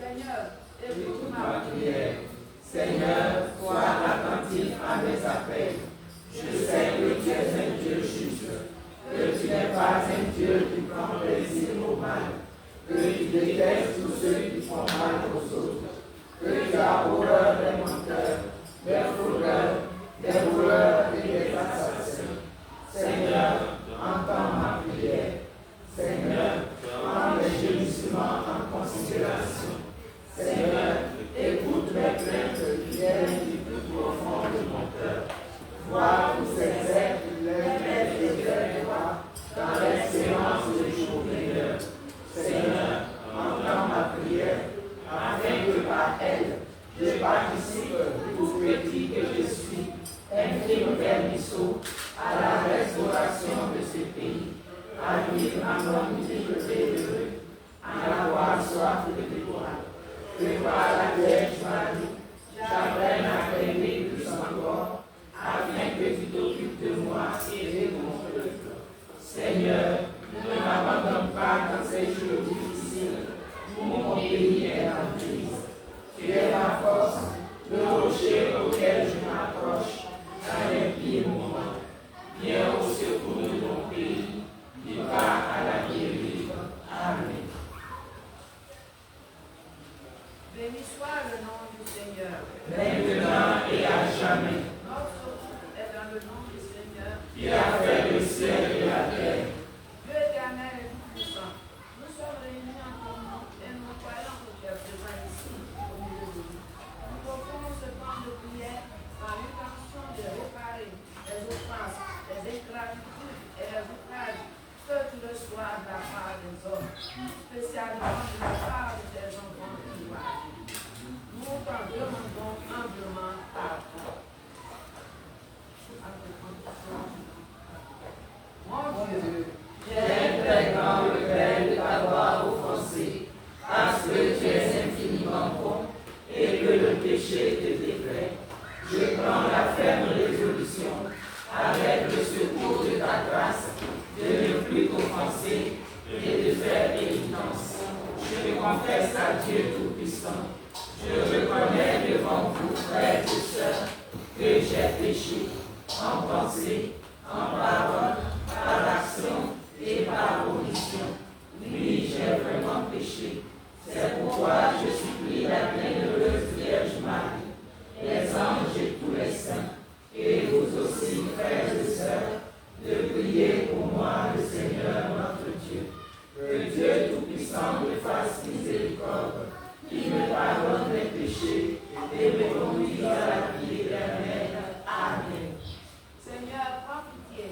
Seigneur, écoute ma prière. Seigneur, sois attentif à mes appels. Je sais que tu es un Dieu juste, que tu n'es pas un Dieu qui prend plaisir au mal, que tu détestes tous ceux qui font mal aux autres, que tu as horreur des menteurs, des fraudeurs, des voleurs et des assassins. Seigneur, entends ma prière. Seigneur, prends les gémissements en considération. Seigneur, écoute mes plaintes qui viennent du plus profond de mon cœur. Vois tous ces êtres qui lèvent les voix dans l'espérance des jours meilleurs. Seigneur, entends ma prière, afin que par elle, je participe, tout petit que je suis, infime vermisseau, à la restauration de ce pays, à vivre en homme libre et heureux, à avoir soif de gloire. Que par la Vierge Marie, j'apprenne à t'aimer plus encore, afin que tu t'occupes de moi et de mon peuple. Seigneur, ne m'abandonne pas dans ces jours difficiles où mon pays est en crise. Tu es ma force, le rocher auquel je m'accroche dans les pires moments. Viens au secours de mon pays, qui va à la guérison. Amen. Béni soit le nom du Seigneur. Maintenant et à jamais. Notre secours est dans le nom du Seigneur, Qui a fait le ciel et la terre. Dieu éternel et tout-puissant. Nous sommes réunis en ton nom et nous croyons que tu es présent ici au milieu de nous. Nous proposons ce temps de prière dans l'intention de réparer les offenses, les ingratitudes et les outrages que tu reçois de la part des hommes, spécialement de la part de tes enfants ivoiriens. Nous t'en demandons humblement pardon. Mon Dieu, J'ai un très grand regret de t'avoir offensé, parce que tu es infiniment bon et que le péché te déplaît. Je prends la ferme résolution, avec le secours de ta grâce, de ne plus t'offenser et de faire pénitence. Je confesse à Dieu Tout-Puissant. Je reconnais devant vous, frères et sœurs, que j'ai péché en pensée, en parole, par action et par omission. Oui, j'ai vraiment péché. C'est pourquoi je supplie la bienheureuse Vierge Marie, les anges et tous les saints, et vous aussi, frères et sœurs, de prier pour moi, le Seigneur notre Dieu. Que Dieu Tout-Puissant me fasse miséricorde, qu'il me pardonne mes péchés et me conduise à la vie éternelle. Amen. Seigneur, prends pitié.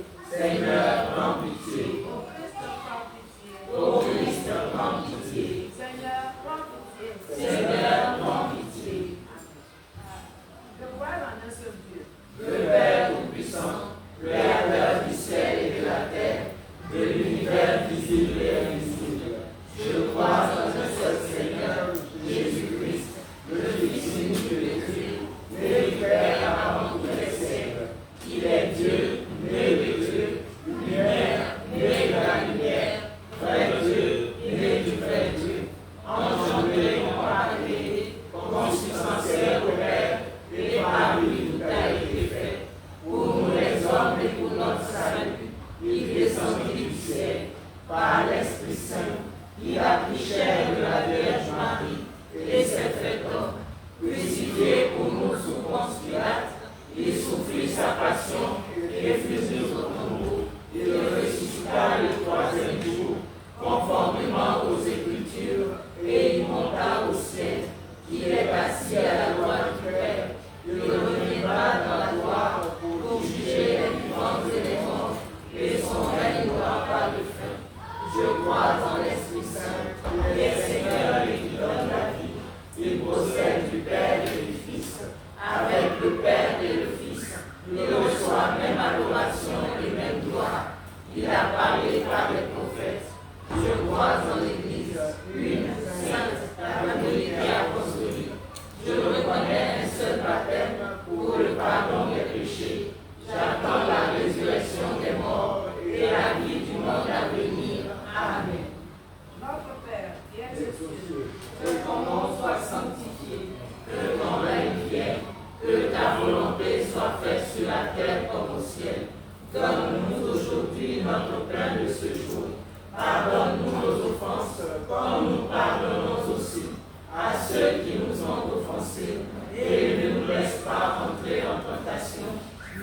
péchés, et ne nous laisse pas entrer en tentation,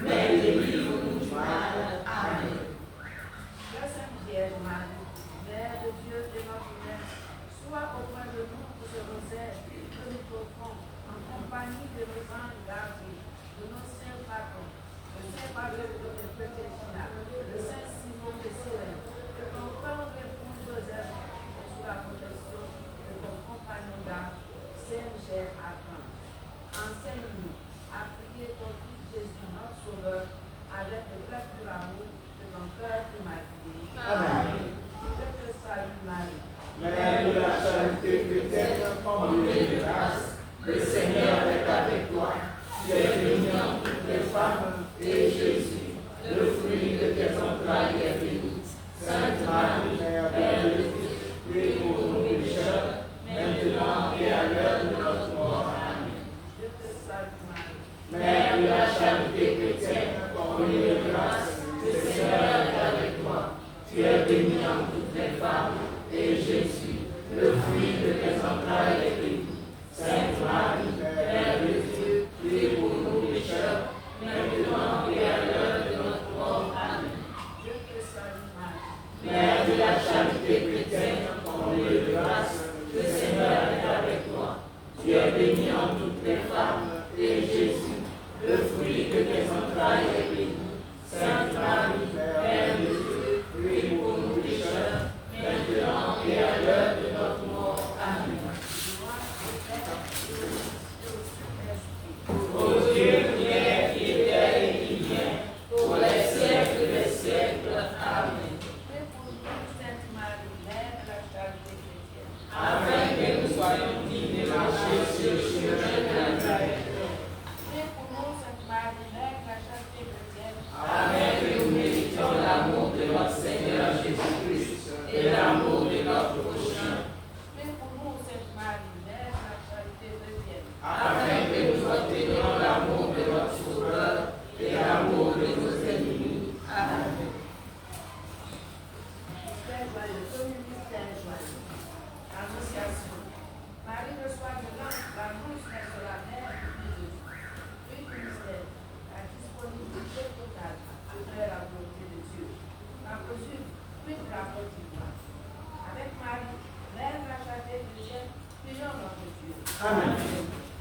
mais délivre-nous du mal. Amen. Sainte Vierge Marie, Mère de Dieu et notre Mère, sois auprès de nous pour ce rosaire que nous offrons en compagnie de nos anges gardiens, de nos saints patrons, le Saint Patrick de Pétéchina, le Saint Simon de Cyrène, que ton corps réponde Joseph sous la protection de ton compagnon d'âge, Saint Michel Archange. Enseigne-nous à prier ton Fils Jésus, notre Sauveur, avec le plein amour de ton cœur immaculé. Amen. Je te salue Marie. Mère de la charité chrétienne, comblée de grâce, le Seigneur est avec toi. Tu es bénie entre toutes les femmes, et Jésus, le fruit de tes entrailles, est béni. Sainte Marie, Mère de Dieu, prie pour nous pécheurs, maintenant et à l'heure de notre mort. Amen. Je te salue Marie. Mère de la charité chrétienne, comblée de grâce, le Seigneur est avec toi. Tu es bénie entre toutes les femmes, et Jésus, le fruit de tes entrailles, est béni. Sainte Marie, Mère de Dieu, prie pour nous pécheurs, maintenant et à l'heure de notre mort. Amen. Je te salue Marie. Mère de la charité chrétienne, comblée de grâce, le Seigneur est avec toi. Tu es bénie entre toutes les femmes, et Jésus, le fruit de tes entrailles, est béni. Sainte Marie, Mère de Dieu, prie pour nous pécheurs, maintenant et à l'heure de notre mort. Amen. Ô Dieu qui est fidèle et qui vient, pour les siècles des siècles. Amen. Prie pour nous, Sainte Marie, Mère de la charité chrétienne. Afin que nous soyons dignes de marcher sur le chemin de la vie. Prie pour nous, Sainte Marie, Mère de la charité chrétienne. Afin que nous méritions l'amour de notre Seigneur Jésus-Christ et l'amour de notre prochain. Prie pour nous, Sainte Marie, Mère de la charité chrétienne. Afin que nous obtenions l'amour de notre Sauveur et l'amour de nos ennemis. Amen. Mystère joyeux, premier mystère joyeux. Annonciation. Marie reçoit de l'ange l'annonce d'être la mère de Jésus. Puis du mystère, la disponibilité totale à faire la volonté de Dieu. La mesure, puis de la victoire. Avec Marie, Mère de la charité chrétienne, prions notre Dieu. Amen.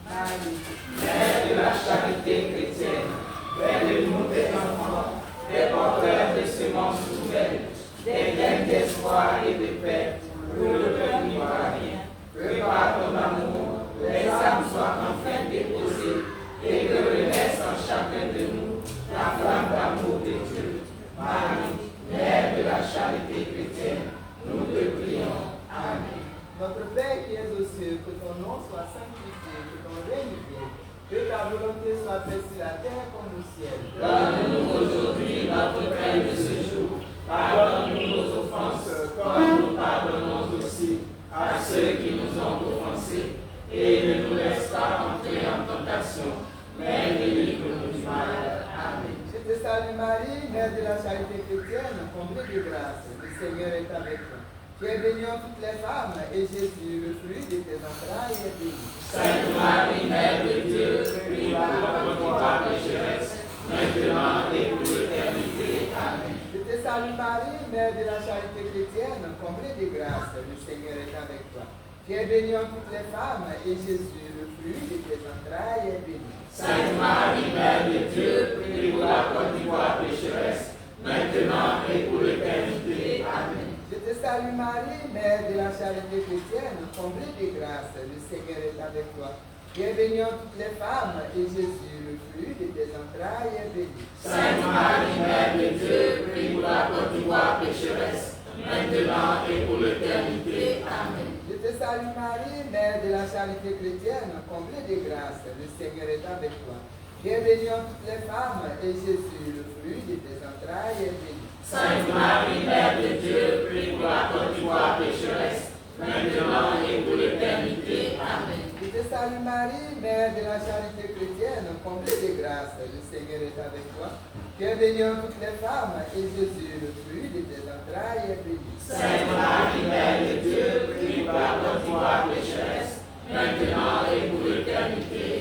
Marie, Mère de la charité chrétienne, fais de nous tes enfants, des porteurs de semences nouvelles, des graines d'espoir et de paix, pour le peuple ivoirien. Que par ton amour, les âmes soient enfin déposées, et que renaisse en chacun de nous la flamme d'amour de Dieu. Marie, Mère de la charité chrétienne, nous te prions. Amen. Notre Père qui es aux cieux, que ton nom soit sanctifié, que ton règne vienne, que ta volonté soit faite sur la terre comme au ciel. Donne-nous aujourd'hui notre pain de ce jour. Pardonne-nous nos offenses, comme nous pardonnons aussi à ceux qui nous ont offensés. Et ne nous laisse pas entrer en tentation, mais délivre-nous du mal. Amen. Je te salue Marie, Mère de la charité chrétienne, comblée de grâce. Le Seigneur est avec toi. Tu es bénie en toutes les femmes, et Jésus, le fruit de tes entrailles, est béni. Sainte Marie, Mère de Dieu, prie pour notre foi pécheresse, maintenant et pour l'éternité. Amen. Je te salue Marie, Mère de la charité chrétienne, comblée de grâce. Le Seigneur est avec toi. Tu es bénie en toutes les femmes, et Jésus, le fruit de tes entrailles, est béni. Sainte Marie, Mère de Dieu, prie pour la Côte d'Ivoire pécheresse, maintenant et pour l'éternité. Amen. Je te salue Marie, Mère de la charité chrétienne, comblée de grâce. Le Seigneur est avec toi. Tu es bénie en toutes les femmes, et Jésus, le fruit de tes entrailles, est béni. Sainte Marie, Mère de Dieu, prie pour la Côte d'Ivoire pécheresse, maintenant et pour l'éternité. Amen. Je te salue Marie, Mère de la charité chrétienne, comblée de grâce. Le Seigneur est avec toi. Tu es bénie en toutes les femmes, et Jésus, le fruit de tes entrailles, est béni. Sainte Marie, Mère de Dieu, prie pour la Côte d'Ivoire pécheresse, maintenant et pour l'éternité. Amen. Je te salue Marie, Mère de la charité chrétienne, comblée de grâce. Le Seigneur est avec toi. Tu es bénie en toutes les femmes, et Jésus, le fruit de tes entrailles, est béni. Sainte Marie, Mère de Dieu, prie pour la Côte d'Ivoire pécheresse, maintenant et pour l'éternité.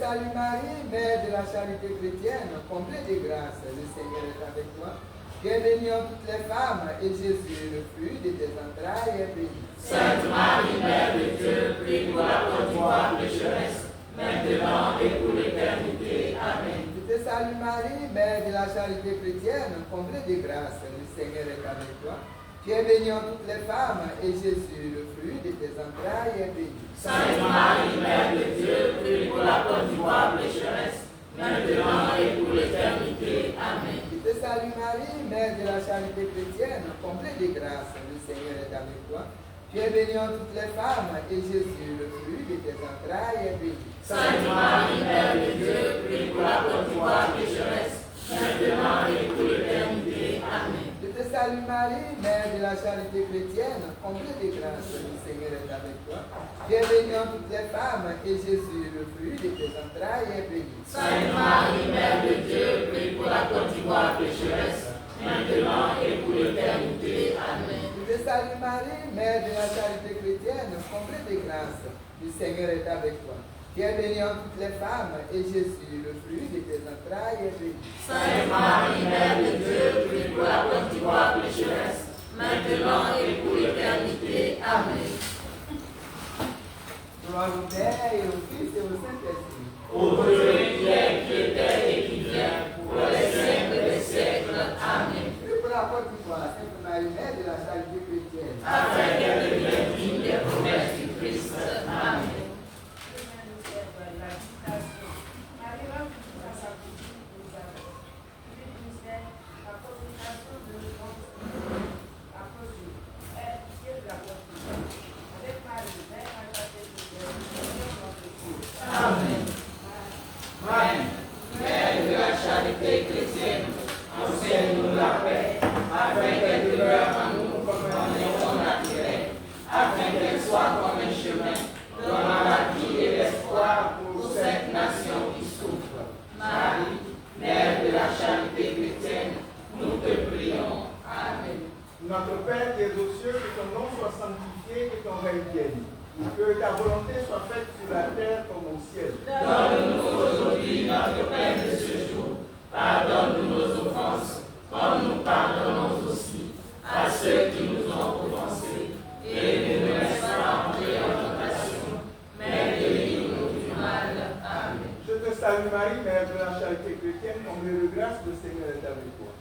salue Marie, Mère de la charité chrétienne, comblée de grâce, le Seigneur est avec toi. Tu es bénie entre toutes les femmes, et Jésus, le fruit de tes entrailles, est béni. Sainte Marie, Mère de Dieu, prie pour la continuelle pécheresse, maintenant et pour l'éternité. Amen. Je te salue Marie, Mère de la charité chrétienne, comblée de grâce, le Seigneur est avec toi. Tu es bénie entre toutes les femmes, et Jésus, le fruit de tes entrailles, est béni. Sainte Marie, Mère de Dieu, prie pour la continuelle pécheresse, maintenant et pour l'éternité. Amen. Je te salue Marie, Mère de la charité chrétienne, comblée de grâce, le Seigneur est avec toi. Tu es bénie entre toutes les femmes, et Jésus, le fruit de tes entrailles, est béni. Sainte Marie, Mère de Dieu, prie pour la continuelle pécheresse, maintenant et pour l'éternité. Amen. Je te salue Marie, Mère de la charité chrétienne, comblée de grâce, le Seigneur est avec toi. Tu es bénie entre toutes les femmes, et Jésus, le fruit de tes entrailles, est béni. Sainte Marie, Mère de Dieu, prie pour la continuelle pécheresse, maintenant et pour l'éternité. Amen. Je te salue Marie, Mère de la charité chrétienne, comblée de grâce, le Seigneur est avec toi. Tu es bénie entre toutes les femmes, et Jésus, le fruit de tes entrailles, est béni. Sainte Marie, Mère de Dieu, prie pour la continuelle pécheresse, maintenant et pour l'éternité. Amen. Gloire au Père et au Fils et au Saint-Esprit. Ô Dieu qui est, qui était et qui vient, pour les siècles des siècles. Amen. Prie pour la porte d'Ivoire, Sainte Marie, Mère de la charité chrétienne. Afin qu'elle devienne digne des promesses du Christ. Amen. Amen. Marie, Mère de la charité chrétienne, enseigne-nous la paix, afin qu'elle demeure en nous comme un élément naturel, afin qu'elle soit comme un chemin, donnant la vie et l'espoir pour cette nation qui souffre. Marie, Mère de la charité chrétienne, nous te prions. Amen. Notre Père qui es aux cieux, que ton nom soit sanctifié, que ton règne vienne. Que ta volonté soit faite sur la terre comme au ciel. Donne-nous aujourd'hui notre pain de ce jour. Pardonne-nous nos offenses, comme nous pardonnons aussi à ceux qui nous ont offensés. Et ne nous laisse pas entrer en tentation, mais délivre-nous du mal. Amen. Je te salue Marie, Mère de la charité chrétienne, comblée de grâce, le Seigneur est avec toi.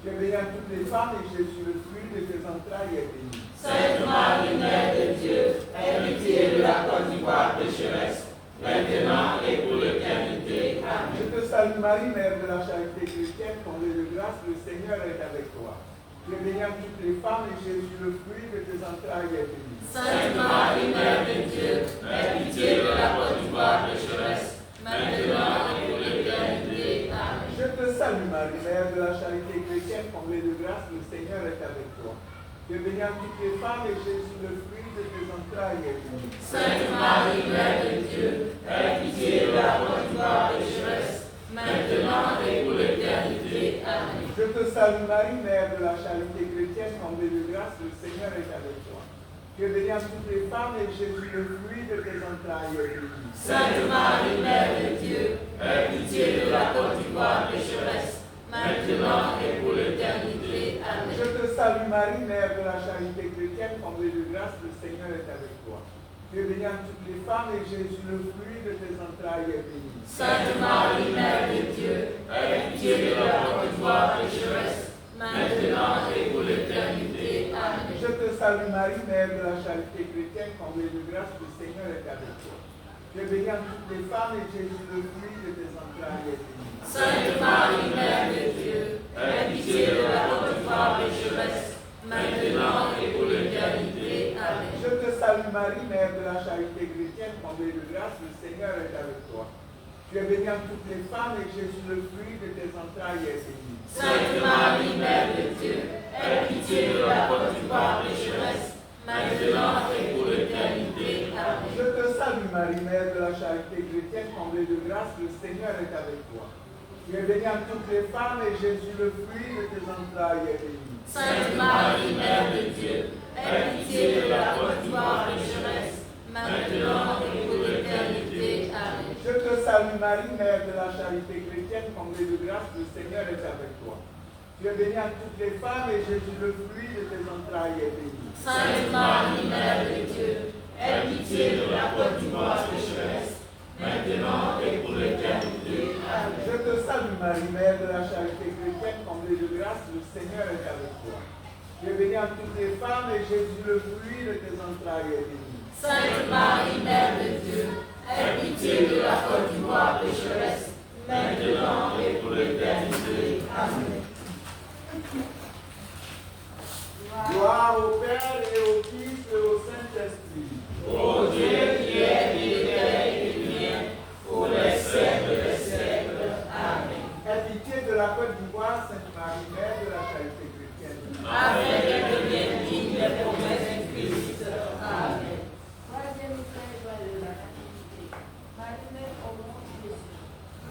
Tu es bénie entre toutes les femmes, et Jésus, le fruit de tes entrailles, est béni. Sainte Marie, Mère de Dieu, aie pitié de la Côte d'Ivoire pécheresse, maintenant et pour l'éternité. Amen. Je te salue Marie, Mère de la charité chrétienne, comblée de grâce, le Seigneur est avec toi. Tu es bénie entre toutes les femmes, et Jésus, le fruit de tes entrailles, est béni. Sainte Marie, Mère de Dieu, aie pitié de la Côte d'Ivoire pécheresse, maintenant et pour l'éternité. Amen. Je te salue Marie, Mère de la charité chrétienne, comblée de grâce, le Seigneur est avec toi. Tu es bénie entre toutes les femmes, et Jésus, le fruit de tes entrailles, est béni. Sainte Marie, Mère de Dieu, aie pitié de la Côte d'Ivoire pécheresse, maintenant et pour l'éternité. Amen. Je te salue Marie, Mère de la charité chrétienne, comblée de grâce, le Seigneur est avec toi. Tu es bénie entre toutes les femmes, et Jésus, le fruit de tes entrailles, est béni. Sainte Marie, Mère de Dieu, aie pitié de la Côte d'Ivoire pécheresse, maintenant et pour l'éternité. Amen. Je te salue Marie, Mère de la charité chrétienne, comblée de grâce, le Seigneur est avec toi. Tu es bénie entre toutes les femmes, et Jésus, le fruit de tes entrailles, est béni. Sainte Marie, Mère de Dieu, aie pitié de la Côte d'Ivoire pécheresse, maintenant et pour l'éternité. Amen. Je te salue Marie, Mère de la charité chrétienne, comblée de grâce, le Seigneur est avec toi. Tu es bénie entre toutes les femmes, et Jésus, le fruit de tes entrailles, est béni. Sainte Marie, Mère de Dieu, aie pitié de la Côte d'Ivoire pécheresse, maintenant et pour l'éternité. Amen. Je te salue Marie, Mère de la charité chrétienne, comblée de grâce, le Seigneur est avec toi. Tu es bénie entre toutes les femmes, et Jésus, le fruit de tes entrailles, est béni. Sainte Marie, Mère de Dieu, aie pitié de la Côte d'Ivoire pécheresse, maintenant et pour l'éternité. Amen. Je te salue Marie, Mère de la charité chrétienne, comblée de grâce, le Seigneur est avec toi. Tu es bénie entre toutes les femmes, et Jésus, le fruit de tes entrailles, est béni. Sainte Marie, Mère de Dieu, aie pitié de la Côte d'Ivoire pécheresse, maintenant et pour l'éternité. Amen. Je te salue salue Marie, Mère de la charité chrétienne, comblée de grâce, le Seigneur est avec toi. Tu es bénie entre toutes les femmes et Jésus, le fruit de tes entrailles, est béni. Sainte Marie, Mère de Dieu, aie pitié de la faute du roi pécheresse, maintenant et pour l'éternité. Amen. Je te salue Marie, Mère de la charité chrétienne, comblée de grâce, le Seigneur est avec toi. Tu es bénie entre toutes les femmes et Jésus, le fruit de tes entrailles, est béni. Sainte Marie, Mère de Dieu, aie pitié de la faute du roi pécheresse, maintenant et pour l'éternité. Amen. Gloire au Père et au Fils et au Saint-Esprit. Ô Dieu qui est, qui était et qui vient, pour les siècles des siècles. Amen. Aie pitié de la Côte d'Ivoire, Sainte Marie, Mère de la charité chrétienne. Afin qu'elle devienne digne des promesses du Christ. Amen. Troisième mystère joyeux, la nativité. Marie naît au monde de Jésus.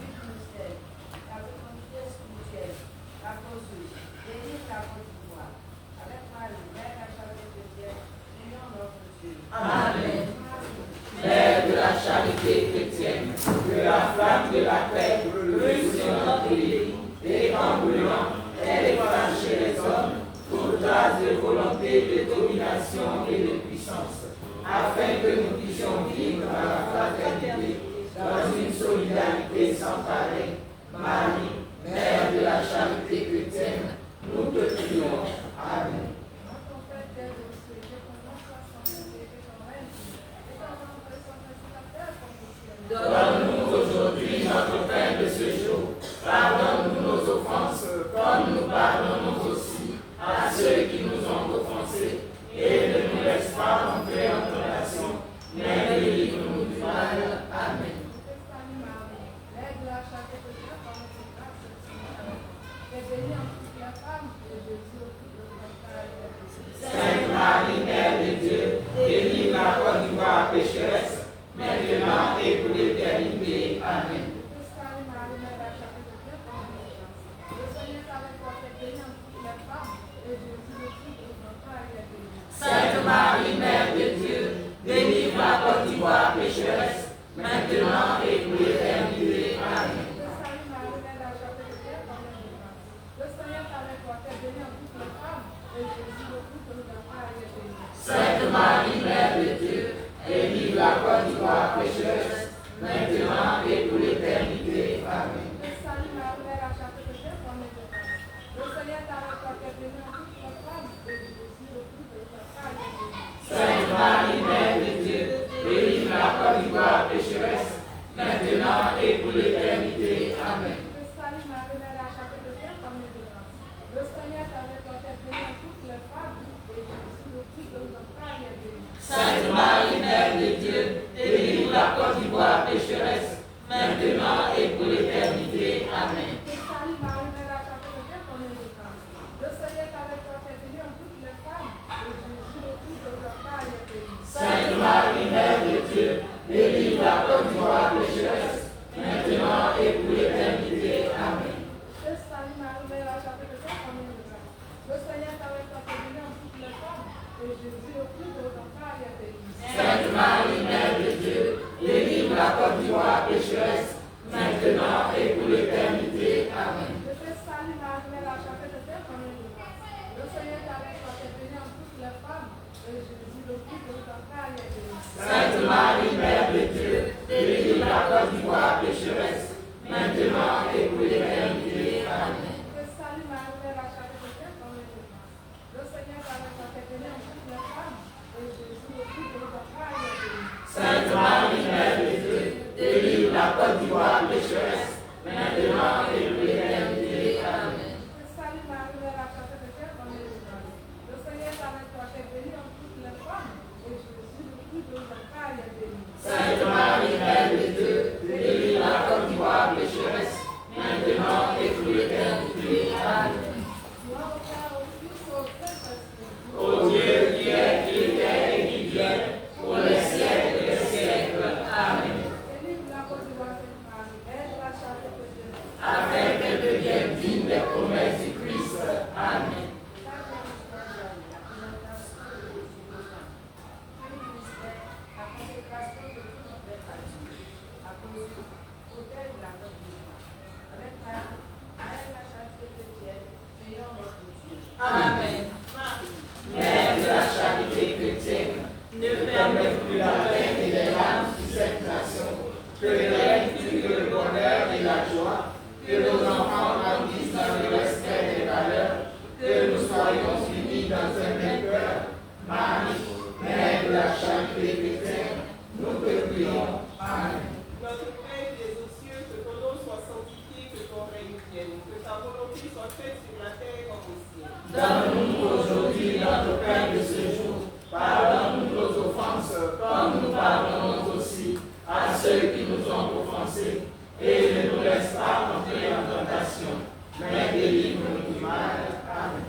Huit mystères. La fécondité spirituelle. La causeuse. Bénir la Côte d'Ivoire. Avec Marie, Mère de la charité chrétienne, prions notre Dieu. Amen. Mère de la charité chrétienne, que la flamme de la paix brûle sur notre vie, et qu'en brûlant, elle éprange chez les hommes toute trace de volonté, de domination et de puissance, afin que nous puissions vivre dans la fraternité, dans une solidarité sans pareil. Marie, Mère de la charité chrétienne, nous te prions. Amen. Notre Père qui es aux cieux, que ton nom soit sanctifié, que ton règne vienne, et ton nom soit sur la terre comme au ciel. Donne-nous aujourd'hui notre pain de ce jour. Pardonne-nous nos offenses, comme nous pardonnons aussi à ceux qui nous ont offensés. Et ne nous laisse pas entrer en tentation, mais délivre-nous du mal. Amen. Sainte Marie, Mère de la charité chrétienne, comme de grâce, le Seigneur est avec toi. Tu es bénie entre toutes les femmes, et Jésus, le fruit de ton entrailles, est béni. Sainte Marie, Mère de Dieu, délivre la Côte d'Ivoire pécheresse, maintenant et pour l'éternité. Amen. Sainte Marie, Mère de la charité chrétienne, comme de grâce. Le Seigneur est avec toi, tu es bénie entre toutes les femmes, et Jésus, le fruit de ton entrailles, est béni. Sainte Marie, Mère de Dieu, délivre la Côte d'Ivoire pécheresse, maintenant et pour l'éternité. Amen. Sainte Marie, Mère de la charité chrétienne, comme de grâce. Le Seigneur est avec toi, tu es bénie entre toutes les femmes, et Jésus, le fruit de ton entrailles, est béni. Sainte Marie, Mère de Dieu, délivre la Côte d'Ivoire pécheresse, maintenant et pour l'éternité. Amen. Sainte Marie, Mère de la charité chrétienne, comme de grâce. Le Seigneur est avec toi, tu es bénie entre toutes les femmes, et Jésus, le fruit de ton entrailles, est béni. Sainte Marie, Mère de Dieu, délivre la Côte d'Ivoire pécheresse, maintenant et pour l'éternité. Amen. Sainte Marie, Mère de la charité chrétienne, comme de grâce. Le Seigneur est avec toi, tu es bénie entre toutes les femmes, et Jésus, le fruit de ton entrailles, est béni. Sainte Marie, Mère de Dieu, délivre la Côte d'Ivoire pécheresse, maintenant et pour l'éternité. Amen. Sainte Marie, Mère de la charité chrétienne, comme de grâce. Le Seigneur est avec toi, tu es bénie entre toutes les femmes, et Jésus, le fruit de ton entrailles, est béni. Sainte Marie, Mère de Dieu, délivre la Côte d'Ivoire pécheresse, maintenant et pour l'éternité. Amen. Sainte Marie, Mère de la charité chrétienne, comme de grâce. Le Seigneur est avec toi, tu es bénie entre toutes les femmes, et Jésus, le fruit de ton entrailles, est béni. Sainte Marie, Mère de Dieu, délivre la Côte d'Ivoire pécheresse, maintenant et pour l'éternité. Amen. Sainte Marie, Mère de la charité chrétienne, comme de grâce. Le Seigneur est avec toi, tu es bénie entre toutes les femmes, et Jésus, le fruit de ton entrailles, est béni. Sainte Marie, Mère de Dieu, délivre la Côte d'Ivoire pécheresse, maintenant et pour l'éternité. Amen. Sainte Marie, Mère de la charité chrétienne, comme de grâce. Le Seigneur est avec toi, tu es bénie entre toutes les femmes, et Jésus, le fruit de ton entrailles, est béni. Sainte Marie, Mère de Dieu, délivre la Côte d'Ivoire pécheresse, maintenant et pour l'éternité. Amen. Sainte Marie, Mère de la charité chrétienne, comme de grâce. Le Seigneur est avec toi, tu es bénie entre toutes les femmes, et Jésus, le fruit de ton entrailles, est béni. Sainte Marie, Mère de Dieu, délivre la Côte d'Ivoire pécheresse, maintenant et pour l'éternité. Amen. Gloire au Père, au Fils et au Saint-Esprit. Ô Dieu qui est, qui était et qui vient, pour les siècles des siècles. Amen. Délivre la Côte d'Ivoire, Sainte Marie, Mère de la charité chrétienne. Afin qu'elle devienne digne des promesses du Christ. Amen. La consécration de tout notre être à Dieu. À cause protège la Côte d'Ivoire. Avec la charité chrétienne, prions notre Dieu. Amen. Mère de la charité chrétienne, ne permets plus la peine et les larmes de cette nation, que le règne plus que le bonheur et la joie, que nos enfants grandissent dans le respect des valeurs, que nous soyons unis dans un même cœur. Marie, Mère de la charité chrétienne, nous te prions. Amen. Notre Père des cieux, que ton nom soit sanctifié, que ton règne vienne, que ta volonté soit faite sur la terre comme au ciel. Donne-nous aujourd'hui notre pain de ce jour. Pardonne-nous nos offenses, comme nous pardonnons aussi à ceux qui nous ont offensés. Et ne nous laisse pas entrer en tentation, mais délivre-nous du mal. Amen.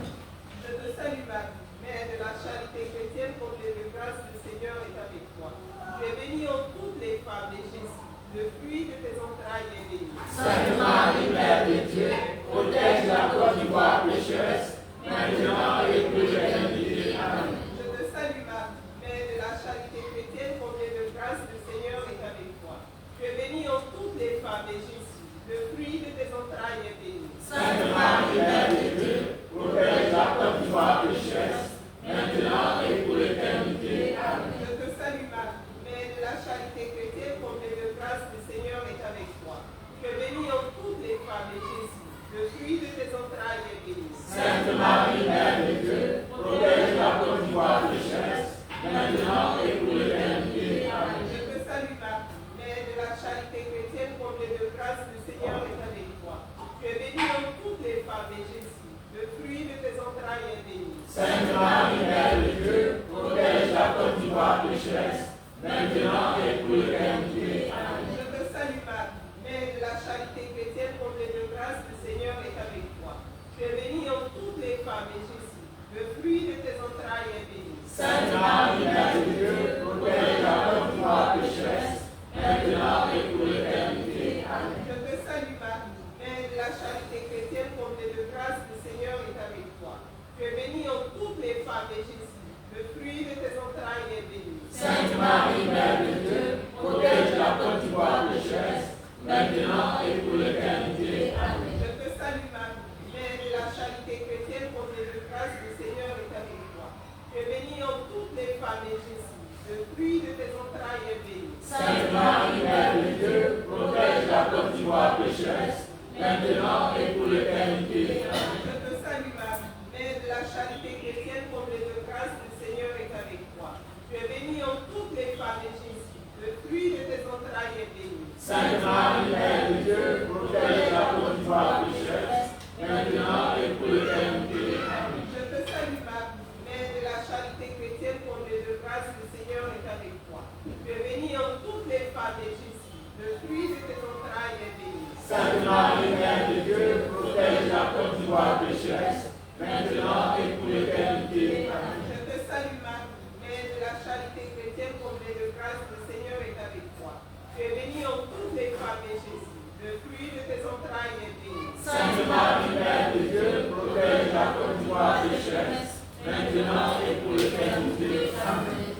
Je te salue Marie, Mère de la charité chrétienne, comblée de grâce, le Seigneur est avec toi. Tu es bénie entre toutes les femmes, et Jésus, le fruit de tes entrailles, est béni. Sainte Marie, Mère de Dieu, protège la Côte d'Ivoire pécheresse, maintenant et pour l'éternité. Amen. Je te salue Marie, Mère de la charité chrétienne, comblée de grâce, le Seigneur est avec toi. Tu es bénie entre toutes les femmes, et Jésus, le fruit de tes entrailles, est béni. Sainte Marie, Mère de Dieu, protège la Côte d'Ivoire pécheresse, maintenant et pour l'éternité. Amen. Je te salue Marie, Mère de la charité chrétienne, comblée de grâce, le Seigneur est avec toi. Tu es bénie entre toutes les femmes, et Jésus, le fruit de tes entrailles, est béni. Sainte Marie, Mère de Dieu, protège la Côte d'Ivoire pécheresse, maintenant et pour l'éternité. Amen. Je te salue Marie, Mère de la charité chrétienne, comblée de grâce, le Seigneur est avec toi. Tu es bénie entre toutes les femmes, et Jésus, le fruit de tes entrailles, est béni. Sainte Marie, Mère de Dieu, protège la Côte d'Ivoire pécheresse, maintenant et pour l'éternité. Amen. Je te salue Marie, Mère de la charité chrétienne, comblée de grâce, le Seigneur est avec toi. Tu es bénie entre toutes les femmes, et Jésus, le fruit de tes entrailles, est béni. Sainte Marie, Mère de Dieu, protège la Côte d'Ivoire pécheresse, maintenant et pour l'éternité. Amen. Je te salue Marie, Mère de la charité chrétienne, comblée de grâce, le Seigneur est avec toi. Tu es bénie entre toutes les femmes, et Jésus, le fruit de tes entrailles, est béni. Sainte Marie, Mère de Dieu, protège la Côte d'Ivoire pécheresse, maintenant et pour l'éternité. Amen. Je te salue Marie, Mère de la charité chrétienne, comblée de grâce, le Seigneur est avec toi. Tu es bénie entre toutes les femmes, et Jésus, le fruit de tes entrailles, est béni. Sainte Marie, Mère de Dieu, protège la Côte d'Ivoire pécheresse, maintenant et pour l'éternité. Amen. Je te salue Marie, Mère de la charité chrétienne, comblée de grâce, le Seigneur est avec toi. Tu es bénie entre toutes les femmes, et Jésus, le fruit de tes entrailles, est béni. Sainte Marie, Mère de Dieu, protège la Côte d'Ivoire pécheresse, maintenant et pour l'éternité. Amen. Je te salue Marie, Mère de la charité chrétienne, comblée de grâce, le Seigneur est avec toi. Tu es bénie entre toutes les femmes, et Jésus, le fruit de tes entrailles, est béni. Sainte Marie, Mère de Dieu, protège la Côte d'Ivoire pécheresse, maintenant et pour l'éternité. Amen. Je te salue Marie, Mère de la charité chrétienne, comblée de grâce, le Seigneur est avec toi. Tu es bénie entre toutes les femmes, et Jésus, le fruit de tes entrailles, est béni. Sainte Marie, Mère de Dieu, protège la Côte d'Ivoire pécheresse, maintenant et pour l'éternité. Amen.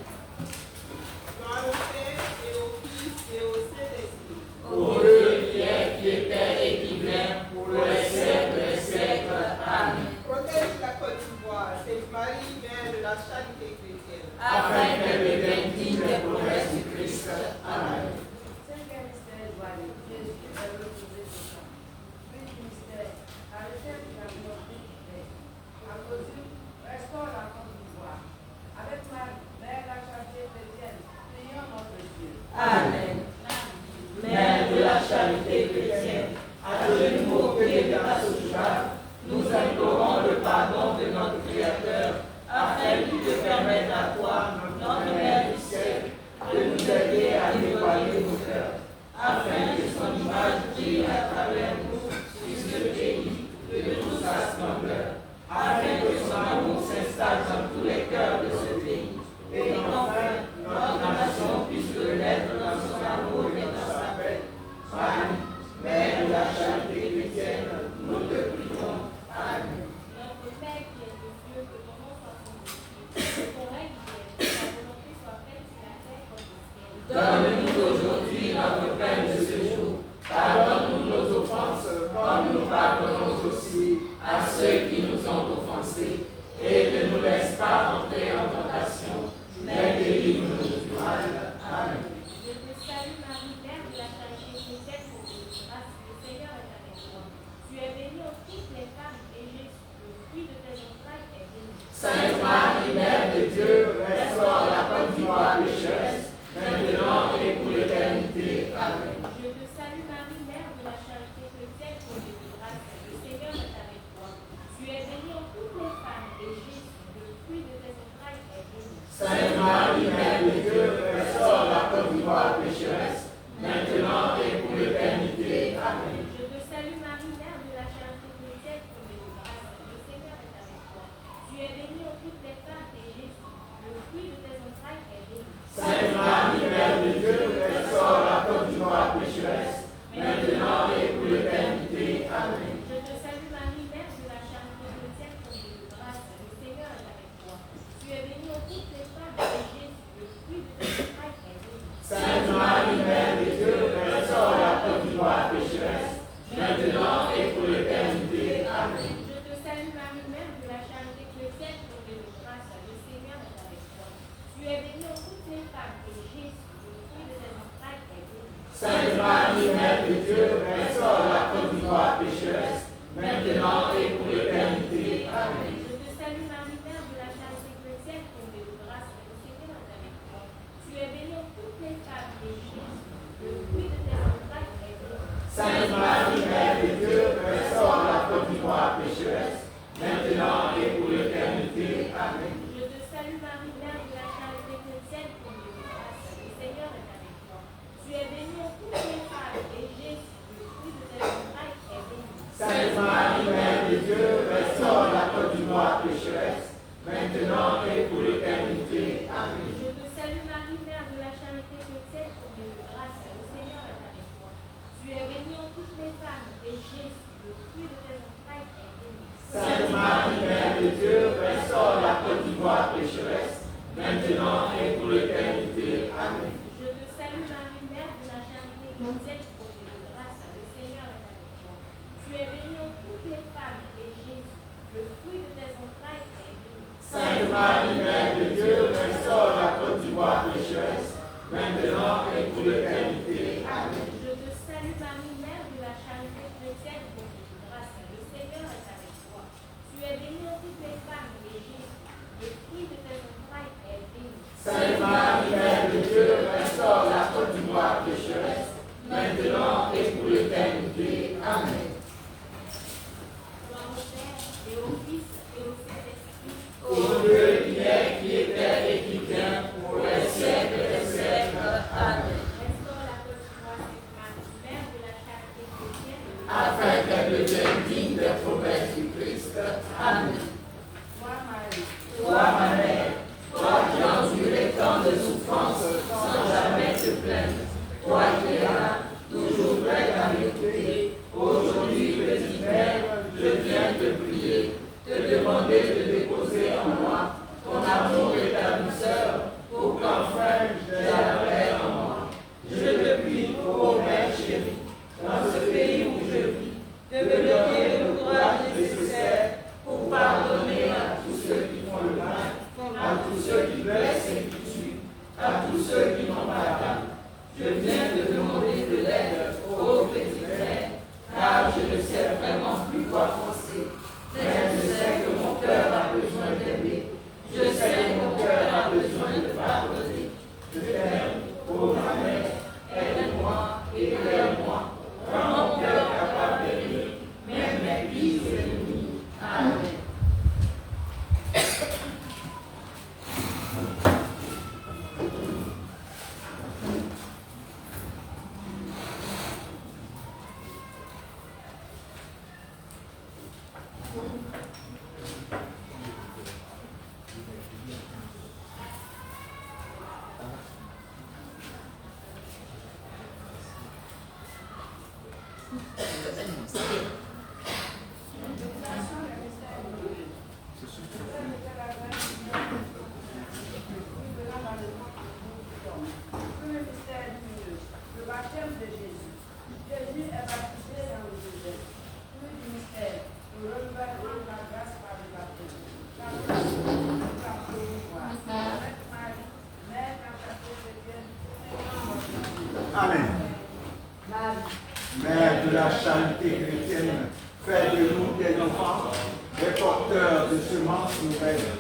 Gloire au Père, et au Fils, et au Saint-Esprit. Ô Dieu qui est, qui était et qui vient, pour les siècles des siècles. Amen. Protège la Côte d'Ivoire, Sainte Marie, Mère de la charité chrétienne. Afin qu'elle devienne digne des promesses du Christ. Amen. Cinquième mystère joyeux, Jésus est reposé sur ça. Huitième mystère, la recherche de la volonté divine. Apostolique, restaure la Côte d'Ivoire. Avec Marie, Mère de la charité chrétienne, prions notre Dieu. Amen. Mère de la charité chrétienne, à genoux au pied de ta souffrance, nous implorons le pardon de notre Créateur, afin qu'il te permette à toi, notre Mère du ciel, de nous aider à nettoyer nos cœurs, afin que son image brille à travers nous sur ce pays de toute sa splendeur, afin que son amour s'installe dans tous les cœurs de ce pays, et qu'enfin notre nation puisse renaître dans son amour et dans sa paix. Marie, Mère de la charité chrétienne, nous te prions. Marie, Mère de Dieu, restaure la Côte d'Ivoire pécheresse, maintenant et pour l'éternité. Amen. Je te salue Marie, Mère de la charité chrétienne, comblée de grâce, le Seigneur est avec toi. Tu es bénie entre toutes les femmes, et Jésus, le fruit de tes entrailles, est béni. Sainte Marie, Mère de Dieu, restaure la Côte d'Ivoire pécheresse, maintenant et pour l'éternité. Amen. Je te salue Marie, Mère de la charité chrétienne, comblée de grâce, le Seigneur est avec toi. Tu es bénie entre toutes les femmes, et Jésus, le fruit de tes entrailles, est béni. Sainte Marie, Mère de Dieu, restaure la Côte d'Ivoire pécheresse, maintenant et pour l'éternité. Amen. Je te salue Marie, Mère de la charité chrétienne, comblée de grâce, le Seigneur est avec toi. Tu es bénie entre toutes les femmes, et Jésus, le fruit de tes entrailles, est béni. Sainte Marie, Mère de Dieu, restaure la Côte d'Ivoire pécheresse, maintenant et pour l'éternité. Amen. Je te salue Marie, Mère de la charité chrétienne, comblée de grâce, le Seigneur est avec toi. Tu es bénie entre toutes les femmes, et Jésus, le fruit de tes entrailles, est béni. Sainte Marie, Mère de Dieu, restaure la Côte d'Ivoire pécheresse, maintenant et pour l'éternité. Amen. Je te salue Marie, Mère de la charité chrétienne, comblée de grâce, le Seigneur est avec toi. Tu es bénie entre toutes les femmes, et Jésus, le fruit de tes entrailles, est béni. Sainte Marie, Mère de Dieu, restaure la Côte d'Ivoire pécheresse, maintenant et pour l'éternité. Amen. Gloire au Père, et au Fils, et au Saint-Esprit. Ô Dieu qui est, qui était et qui vient, pour les siècles des siècles. Amen. Restaure la Côte d'Ivoire, Sainte Marie, Mère de la charité chrétienne. Afin qu'elle devienne digne des promesses du Christ. Amen. Moi, Marie, Toi, ma mère, toi qui endures tant de souffrances sans jamais te plaindre, toi qui es là, toujours prête à m'écouter, aujourd'hui, petit Père, je viens te prier, te demander de déposer en moi ton amour et ta douceur, pour qu'enfin j'aie la paix en moi. Je te prie, ô Mère chérie, dans ce pays où je vis, de me donner le courage nécessaire pour pardonner à tous ceux qui font le mal, à tous ceux qui blessent et qui tuent, à tous ceux qui n'ont pas d'âme. Je viens te demander de l'aide, ô petit frère, car je ne sais vraiment plus quoi penser. Mais je sais que mon cœur a besoin d'aimer. Je sais que mon cœur a besoin de pardonner. Je t'aime, ô ma mère, aide-moi et éclaire-moi. Rends mon cœur capable d'aimer, même mes pires ennemis. Amen. Premier mystère lumineux, le baptême de Jésus. Jésus est baptisé dans le désert. Fruit du mystère, le renouvellement de la grâce par le baptême. La grâce par promouvoir. Avec Marie, Mère de la charité chrétienne, Amen. Mère de la charité chrétienne, fais de nous tes enfants, les porteurs de semences nouvelles,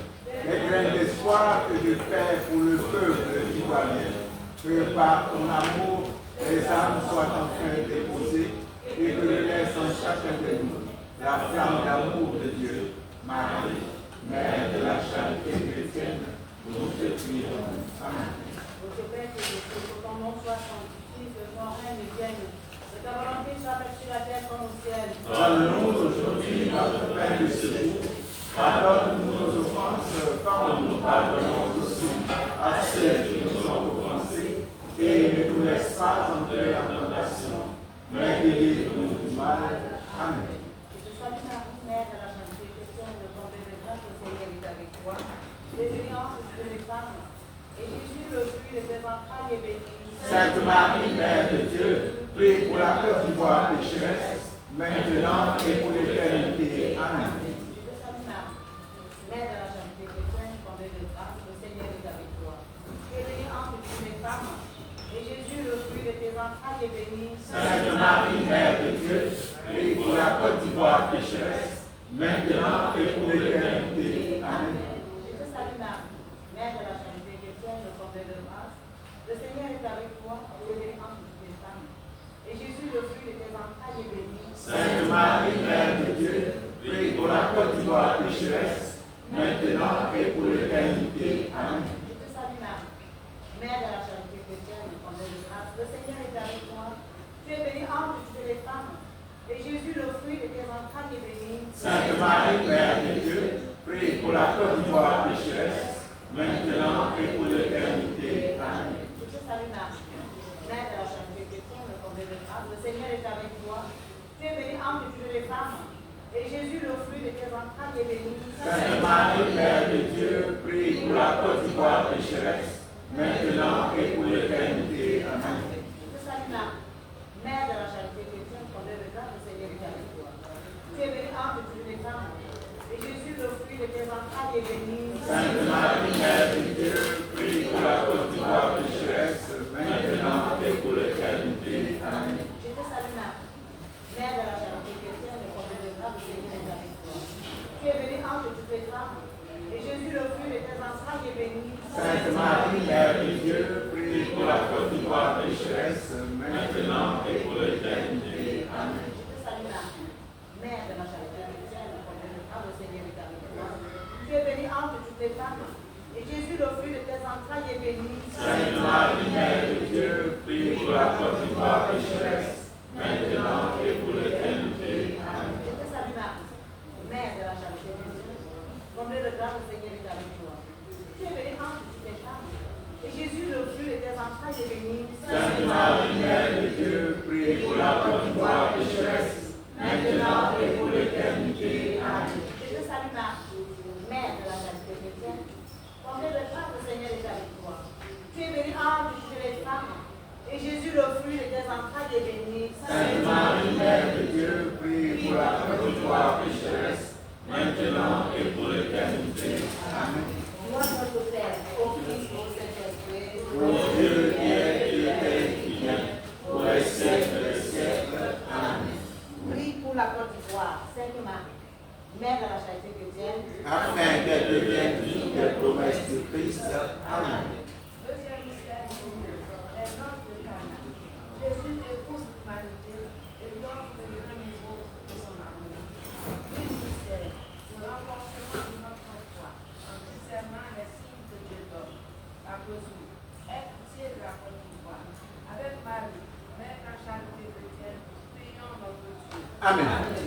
les grains d'espoir et de paix pour le peuple ivoirien. Que par ton amour, les âmes soient enfin déposées et que laisse en chacun de nous la flamme d'amour de Dieu. Marie, Mère de la charité chrétienne, nous te prions. Amen. Notre Père qui es que ton nom soit sanctifié, que ton règne vienne, que ta volonté soit faite sur la terre comme au ciel. Donne-nous aujourd'hui notre pain de ce jour. Pardonne-nous nos offenses, comme nous pardonnons aussi à ceux qui nous ont offensés. Et ne nous laisse pas entrer en tentation, mais délivre-nous du mal. Amen. Que ce soit Marie, Mère de la charité chrétienne, le comblé de grâce, le Seigneur est avec toi. Tu es bénie entre toutes les femmes, et Jésus, le fruit de tes entrailles, est béni. Sainte Marie, Mère de Dieu, prie pour la Côte d'Ivoire pécheresse, maintenant et pour l'éternité. Amen. Je te salue Marie, Mère de la charité chrétienne, comblée de grâce, le Seigneur est avec toi. Tu es bénie entre toutes les femmes, et Jésus, le fruit de tes entrailles, est est bénie. Sainte Marie, Mère de Dieu, prie pour la Côte d'Ivoire pécheresse, maintenant et pour l'éternité. Amen. Je te salue Marie, Mère de la charité chrétienne, le fondé de grâce. Le Seigneur est avec toi, tu es bénie entre toutes les femmes. Et Jésus, le fruit de tes entrailles, est béni. Sainte Marie, Mère de Dieu, prie pour la Côte d'Ivoire pécheresse, maintenant et pour l'éternité. Amen. Je te salue Marie, Mère de la charité chrétienne, le fondé de grâce. Le Seigneur est avec toi, tu es bénie entre toutes les femmes. Et Jésus, le fruit de tes entrailles, est béni. Sainte Marie, Mère de Dieu, prie pour la Côte d'Ivoire pécheresse, maintenant et pour l'éternité. Amen. Je te salue Marie, Mère de la charité chrétienne, le fondé de grâce. Le Seigneur est avec toi, tu es bénie entre toutes les femmes. Et Jésus, le fruit de tes entrailles, est béni. Sainte Marie, Mère de Dieu, prie pour la Côte d'Ivoire pécheresse, maintenant et pour l'éternité. Amen. Je te salue Marie, Mère de la charité chrétienne, fondée de grâce, le Seigneur est avec toi. Tu es bénie entre toutes les femmes. Et Jésus, le fruit de tes entrailles, est béni. Sainte Marie, Mère de Dieu, prie pour la Côte d'Ivoire pécheresse, maintenant et pour l'éternité. Amen. Je te salue Marie, Mère de la charité chrétienne, fondée de grâce, le Seigneur est avec toi. Tu es bénie entre toutes les femmes. Et Jésus, le fruit de tes entrailles, est béni. Sainte Marie, Mère de Dieu, prie pour la Côte d'Ivoire pécheresse, maintenant et pour l'éternité. Amen. Je te salue Marie, Mère de la charité chrétienne, fondée de grâce, le Seigneur est avec toi. Tu es bénie entre toutes les femmes. Et Jésus, le fruit de tes entrailles, est béni. Sainte Marie, Mère de Dieu, prie pour la Côte d'Ivoire pécheresse, maintenant et pour l'éternité. Amen. Je te salue Marie, Mère de la charité chrétienne, fondée de grâce, le Seigneur est avec toi. Tu es bénie entre toutes les femmes. Et Jésus, le fruit de tes entrailles, est béni. Sainte Marie, Mère de Dieu, prie pour la Côte d'Ivoire pécheresse, maintenant et pour l'éternité. Amen. Je te salue Marie, Mère de la charité chrétienne, fondée de grâce, le Seigneur est avec toi. Tu es bénie entre toutes les femmes. Et Jésus, le fruit de tes entrailles, est béni. Sainte Marie, Mère de Dieu, prie pour la Côte d'Ivoire pécheresse, maintenant et pour l'éternité. Amen. Gloire à notre Père, au Fils, au Saint-Esprit. Ô Dieu qui est et qui vient, pour les siècles des siècles. Amen. Prie pour la Côte d'Ivoire, Sainte Marie, Mère de la charité chrétienne. Afin qu'elle devienne digne des promesses de Christ. Amen. Deuxième mystère, les noces de Cana. Jésus épouse l'humanité et lui offre le grand niveau de son amour. Deuxième mystère, le renforcement de notre foi en discernant les signes que Dieu donne. La clôture, aie pitié de la Côte d'Ivoire. Avec Marie, Mère de la charité chrétienne, prions notre Dieu. Amen.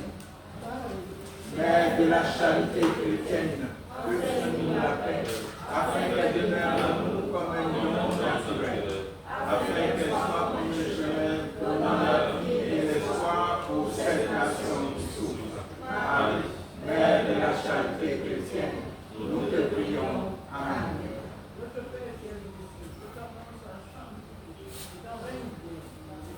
Mère de la charité chrétienne, fais-nous la paix, afin qu'elle demeure en nous comme un don naturel, afin qu'elle soit pour le chemin, pour la vie et l'espoir pour cette nation qui souffre. Amen. Mère de la charité chrétienne, nous te prions. Amen. Notre Père qui es ici, que ta parole soit sainte, que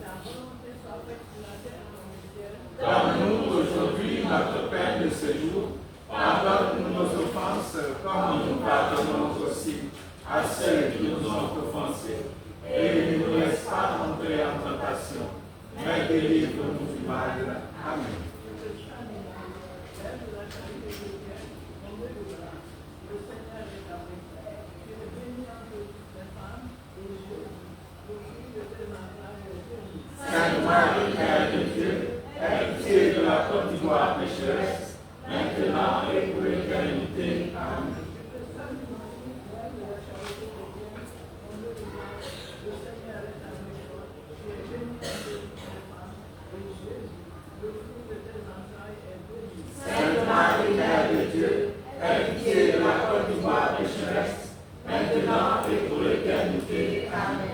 ta volonté soit faite sur la terre comme au ciel. Donne-nous aujourd'hui notre pain de ce jour. Pardonne-nous nos offenses, comme nous pardonnons aussi à ceux qui nous ont offensés. Et ne nous laisse pas entrer en tentation, mais délivre-nous du mal. Amen. Sainte Marie, Mère de Dieu, aie pitié de la Côte d'Ivoire pécheresse, maintenant et pour l'éternité. Amen. Sainte Marie, Mère de Dieu, aie pitié de la Côte d'Ivoire pécheresse, maintenant et pour l'éternité. Amen.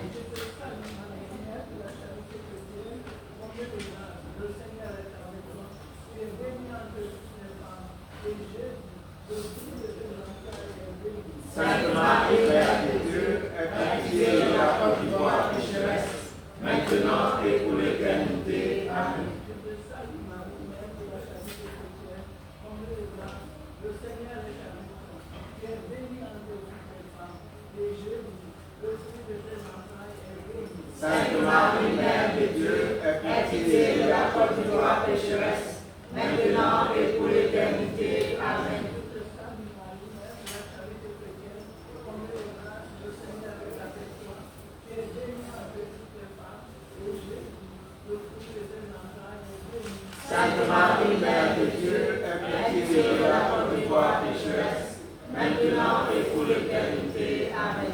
Sainte Marie, Mère de Dieu, aie pitié de la Côte d'Ivoire pécheresse, maintenant et pour l'éternité. Amen. Sainte Marie, Mère de Dieu, toi pécheresse, maintenant et pour l'éternité. Amen. Sainte Marie, Mère de Dieu, aie pitié de la Côte d'Ivoire pécheresse, maintenant et pour l'éternité. Amen.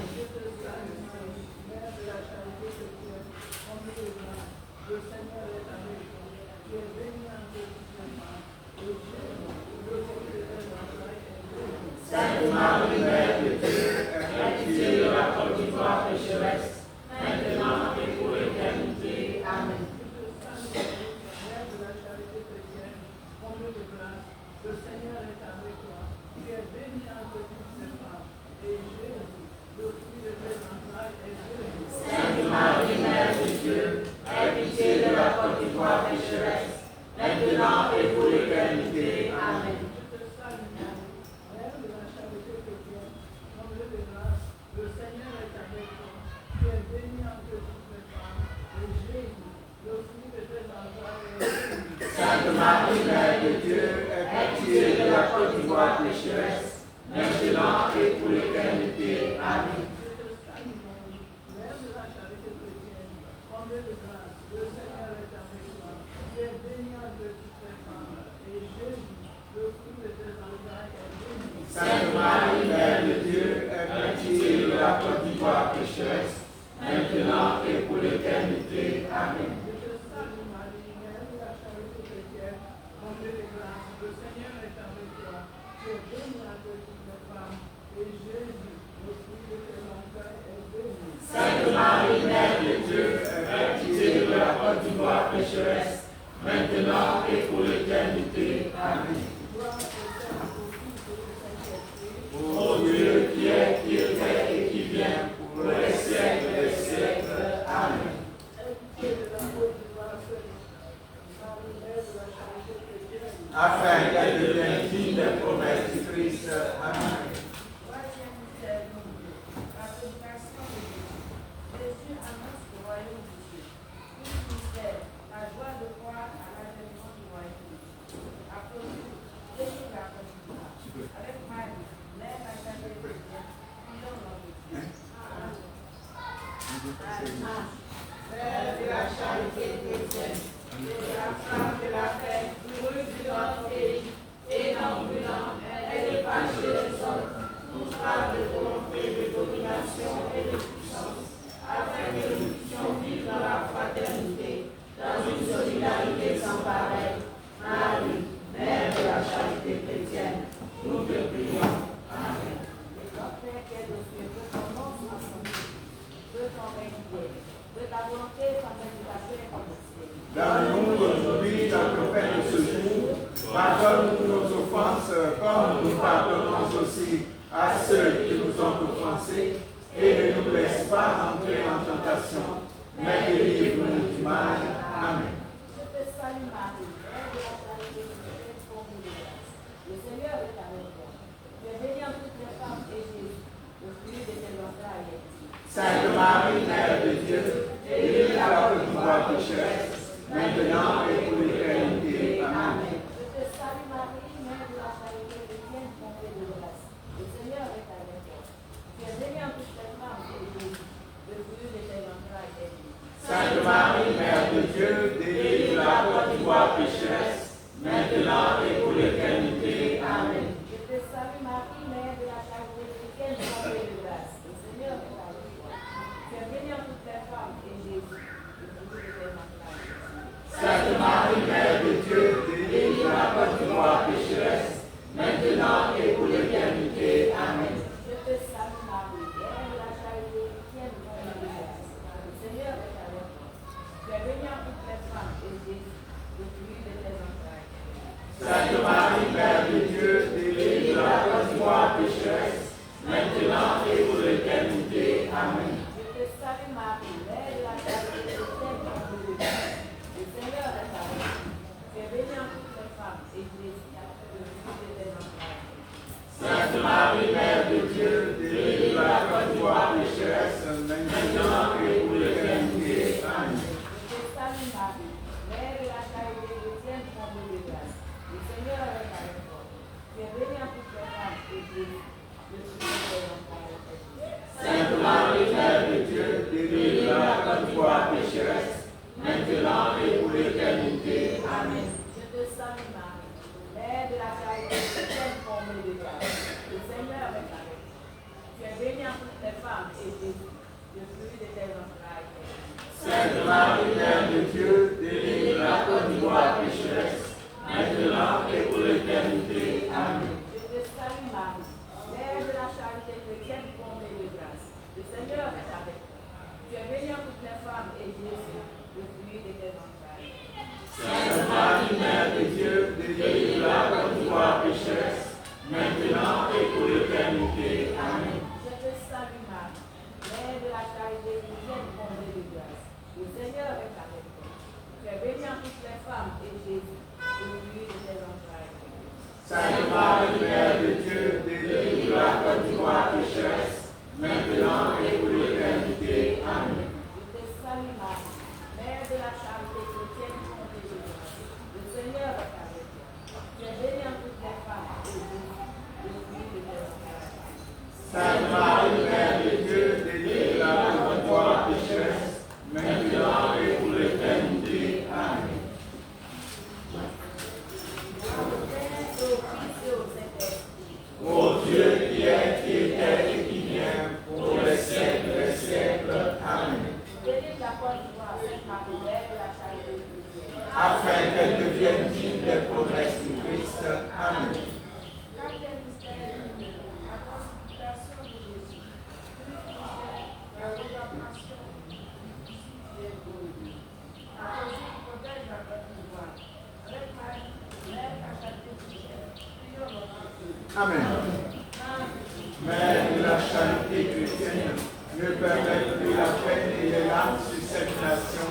Sainte Marie, Mère de Dieu, aie pitié de la Côte d'Ivoire pécheresse, maintenant et pour l'éternité. Amen. Sainte Marie, Mère de Dieu, aie pitié de la Côte d'Ivoire pécheresse, maintenant et pour l'éternité. Amen. Sainte Marie, Mère de Dieu, aie pitié de la Côte d'Ivoire pécheresse, maintenant et pour l'éternité. Amen. Sainte Marie, Mère de Dieu, aie pitié de la Côte d'Ivoire pécheresse, maintenant et pour l'éternité. Amen. Sainte Marie, Mère de Dieu, aie pitié de la Côte d'Ivoire pécheresse, maintenant et pour l'éternité. Amen. Ô Dieu qui est, qui était et qui vient, pour les siècles des siècles. Amen. Afin qu'elle devienne digne des promesses du Christ. Amen. Jésus annonce le royaume de Dieu. Une mystère, la joie de croire à l'avènement du royaume de Dieu. Applaudis, Jésus la Côte avec Marie, mère de la charité chrétienne, fondant notre Dieu. Mère de la charité chrétienne, de la femme de la paix, brûle de notre pays, et ambulante, elle est fâchée des hommes, coupable de volonté, de domination et de puissance, afin que nous puissions vivre dans la fraternité, dans une solidarité sans pareille. Marie, Mère de la charité chrétienne, nous te prions. Amen. Notre Père qui es aux cieux, que ton nom soit sanctifié, que ton règne vienne, que ta volonté soit faite sur la terre comme au ciel. Donne-nous aujourd'hui notre pain de ce jour. Pardonne-nous nos offenses, comme nous pardonnons aussi à ceux qui nous ont offensés. Et ne nous laisse pas entrer en tentation, mais délivre-nous du mal. Amen. Je te salue Marie, Mère de la charité chrétienne, comblée de grâce. Le Seigneur est avec toi. Tu es bénie entre toutes les femmes et Jésus, le fruit de tes entrailles, est béni. Sainte Marie, Mère de Dieu, élis la Côte d'Ivoire pécheresse, maintenant et pour l'éternité. Amen. Je te salue Marie, Mère de la charité chrétienne, comblée de grâce. Le Seigneur est avec toi. Tu es bénie entre toutes les femmes et Jésus, le fruit de tes entrailles, est béni. Sainte Marie, Mère de Dieu, délivre la Côte d'Ivoire pécheresse, maintenant et pour l'éternité. Amen. Je te salue Marie, Mère de la charité chrétienne, comblée de grâce. Le Seigneur est avec toi. Tu es bénie entre toutes les femmes et Jésus, le fruit de tes entrailles, est béni. Sainte Marie, Mère de Dieu, délivre la Côte d'Ivoire pécheresse, maintenant et pour l'éternité. Amen. Je te salue Marie, Mère de la charité chrétienne, comblée de grâce. Le Seigneur est avec toi. Tu es bénie entre toutes les femmes et Jésus, le fruit de tes entrailles, est béni. Sainte Marie, Mère de Dieu, délivre la Côte d'Ivoire pécheresse, maintenant et pour l'éternité. Amen. Je te salue Marie, Mère de la charité chrétienne, comblée de grâce. Le Seigneur est avec toi. Tu es bénie entre toutes les femmes et Jésus, le fruit de tes entrailles, est béni. Sainte Marie, Mère de Dieu, délivre la Côte d'Ivoire pécheresse, maintenant et pour l'éternité. Amen. Je te salue Marie, Mère de la charité chrétienne, comblée de grâce. Le Seigneur est avec toi. Tu es bénie entre toutes les femmes et Jésus, le fruit de tes entrailles, est béni. Sainte Marie, Mère de Dieu, délivre-la comme toi, pécheresse, maintenant et pour l'éternité. Amen. Je te salue Marie, Mère de la charité chrétienne comblée de grâce. Le Seigneur est avec toi. Tu es bénie entre toutes les femmes et Jésus, le fruit de tes entrailles, est béni. Sainte Marie, Mère de Dieu, délivre-la comme toi, pécheresse, maintenant et pour l'éternité. Amen. Je te salue Marie, Mère de la charité chrétienne comblée de grâce. Le Seigneur est avec toi. Tu es bénie entre toutes les femmes et Jésus, le fruit de tes entrailles. Sainte Marie, Mère de Dieu, délivre-la comme toi, pécheresse, maintenant et pour l'éternité. Amen. Je te salue Marie, Mère de la charité chrétienne comblée de grâce. Le Seigneur est avec toi. Tu es bénie entre toutes les femmes et Jésus, le fruit de tes entrailles. Sainte Marie, Mère de Dieu, délivre-la comme toi, pécheresse, maintenant et pour l'éternité. Amen. Je te salue Marie, Mère de la charité chrétienne comblée de grâce. Le Seigneur est avec toi. Tu es bénie entre toutes les femmes et Jésus, le fruit de tes entrailles. Sainte Marie, Mère de Dieu, délivre-la comme toi, pécheresse, maintenant et pour l'éternité. Amen. Ô Dieu qui est, qui était et qui vient, pour les siècles des siècles. Amen. Délivre la porte d'Ivoire, Sainte Marie, Mère de la charité chrétienne. Afin qu'elle devienne digne des promesses du Christ. Amen. Quatrième mystère, la constitution de Jésus. La rédemption des brebis. À cause du protège la porte d'Ivoire. Avec Marie, Mère de la charité chrétienne, prions notre Dieu. Amen. Mère de la charité chrétienne, ne permette plus la peine et les larmes sur cette nation,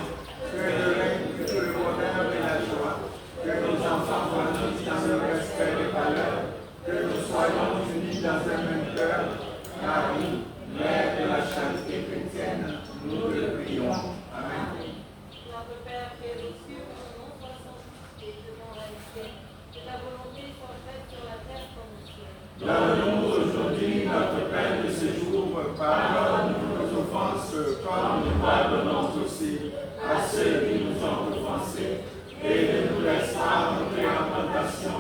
que le règne, que le bonheur et la joie, que nos enfants grandissent dans le respect des valeurs, que nous soyons unis dans un même cœur. Marie, Mère de la charité chrétienne, nous le prions. Amen. Notre Père qui es aux cieux, que ton nom soit sanctifié, que ton règne vienne, que ta volonté soit faite sur la terre comme au ciel. Donne-nous aujourd'hui notre pain de ce jour. Pardonne-nous nos offenses, comme nous pardonnons aussi à ceux qui nous ont offensés. Et ne nous laisse pas entrer en tentation,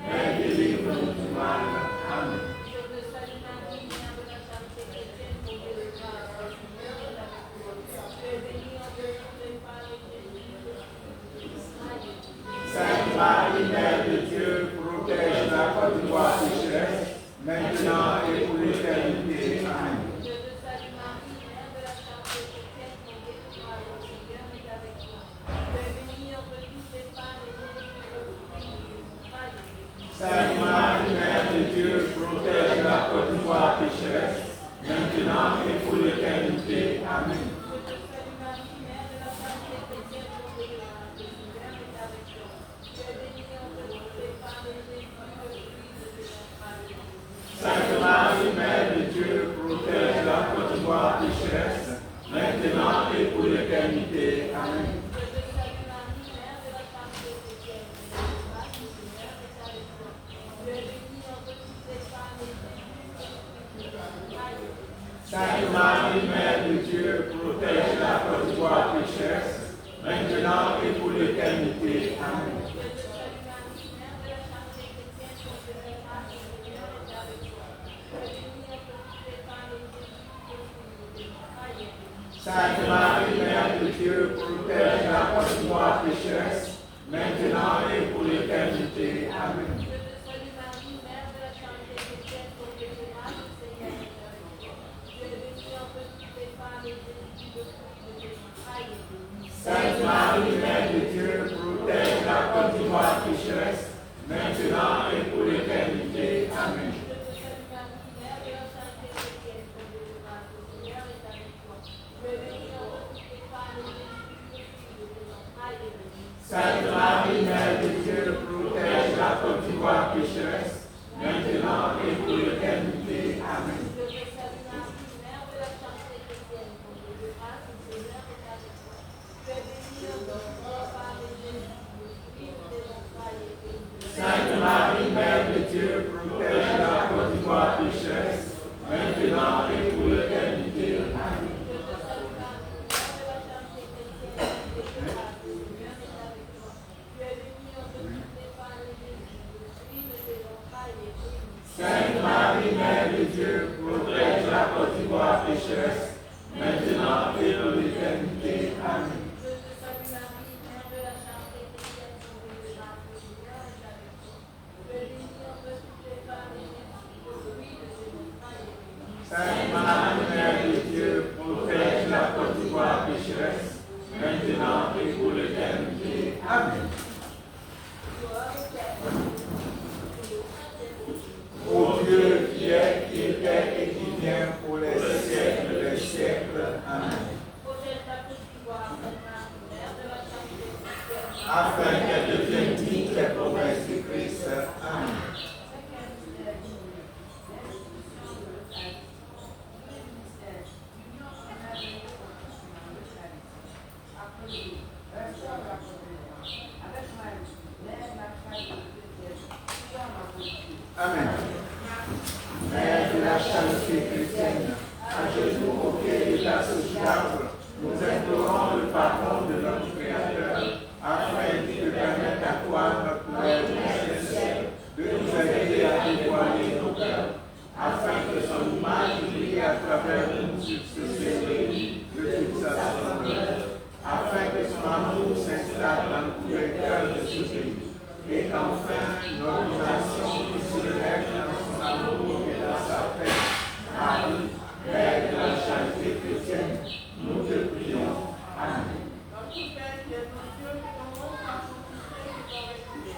mais délivre-nous du mal. Amen. Je te salue Marie, Mère de la charité chrétienne, comblée de grâce, le Seigneur est avec toi. Tu es bénie entre toutes les femmes et Jésus, le fruit de tes entrailles, est béni. Sainte Marie, Mère de Dieu, protège-la comme toi, pécheresse, maintenant et pour l'éternité. Amen. Je te salue Marie, Mère de la charité chrétienne, comblée de grâce, le Seigneur est avec toi. Tu es bénie entre toutes les femmes et Jésus, le fruit de tes entrailles, est béni. Sainte Marie, Mère de Dieu, protège-la comme toi, pécheresse, maintenant et pour l'éternité. Amen. Je te salue Marie, Mère de la charité chrétienne, comblée de grâce, le Seigneur est avec toi. Tu es bénie entre toutes les femmes et Jésus, le fruit de tes entrailles, est béni. Sainte Marie, Mère de Dieu, protège-la comme toi, pécheresse, maintenant et pour l'éternité. Amen. Je te salue Marie, Mère de la charité chrétienne, comblée de grâce, le Seigneur est avec toi. Tu es bénie entre toutes les femmes et Jésus, le fruit de tes entrailles, est béni. Sainte Marie, Mère de Dieu, protège-la comme toi, pécheresse, maintenant et pour l'éternité. Amen. Je te salue Marie, Mère de la charité chrétienne, comblée de grâce, le Seigneur est avec toi. Tu es bénie entre toutes les femmes et Jésus, le fruit de tes entrailles, est béni. Sainte Marie, Mère de Dieu, protège-la comme toi, pécheresse, maintenant et pour l'éternité. Amen. Je te salue Marie, Mère de la charité chrétienne, comblée de grâce, le Seigneur est avec toi. Tu es bénie entre toutes les femmes et Jésus, le fruit de tes entrailles, est béni. Sainte Marie, Mère de Dieu, protège-la comme toi, pécheresse, maintenant et pour l'éternité. Amen. Je te salue Marie, Mère de la charité chrétienne, comblée de grâce, le Seigneur est avec toi. Tu es bénie entre toutes les femmes et Jésus, le fruit de tes entrailles, est béni. Sainte Marie, Mère de Dieu, protège-la comme toi, pécheresse, maintenant et pour l'éternité. Amen. Je te salue Marie, Mère de la charité chrétienne, comblée de grâce, le Seigneur est avec toi. Tu es bénie entre toutes les femmes et Jésus, le fruit de tes entrailles, Sainte Marie, Mère de Dieu, protège la Côte d'Ivoire pécheresse, maintenant et pour l'éternité. Amen. Sainte Marie, Mère de Dieu, protège la Côte d'Ivoire pécheresse, maintenant et pour l'éternité. Amen. Sainte Marie, Mère de Dieu, protège la Côte d'Ivoire pécheresse, maintenant et pour l'éternité. Amen. Ô Dieu qui est, qui était et qui vient pour les siècles des siècles. Amen. Afin qu'elle devienne digne des promesses du Christ. Amen. Amen. Mère de la charité chrétienne, à genoux au pied de la sociable, nous implorons le pardon de notre Créateur, afin de permettre à toi, notre Père du ciel, de nous aider à dévoiler nos cœurs, afin que son image brille à travers nous sur ce cérémonie de toute sa splendeur, afin que son amour s'installe dans tous les cœurs de ce pays, et qu'enfin notre nation puisse se mettre dans son amour et dans sa paix. Marie, Mère de la charité chrétienne, nous te prions. Amen. Notre Père qui es aux cieux, que ton nom soit sanctifié et glorifié.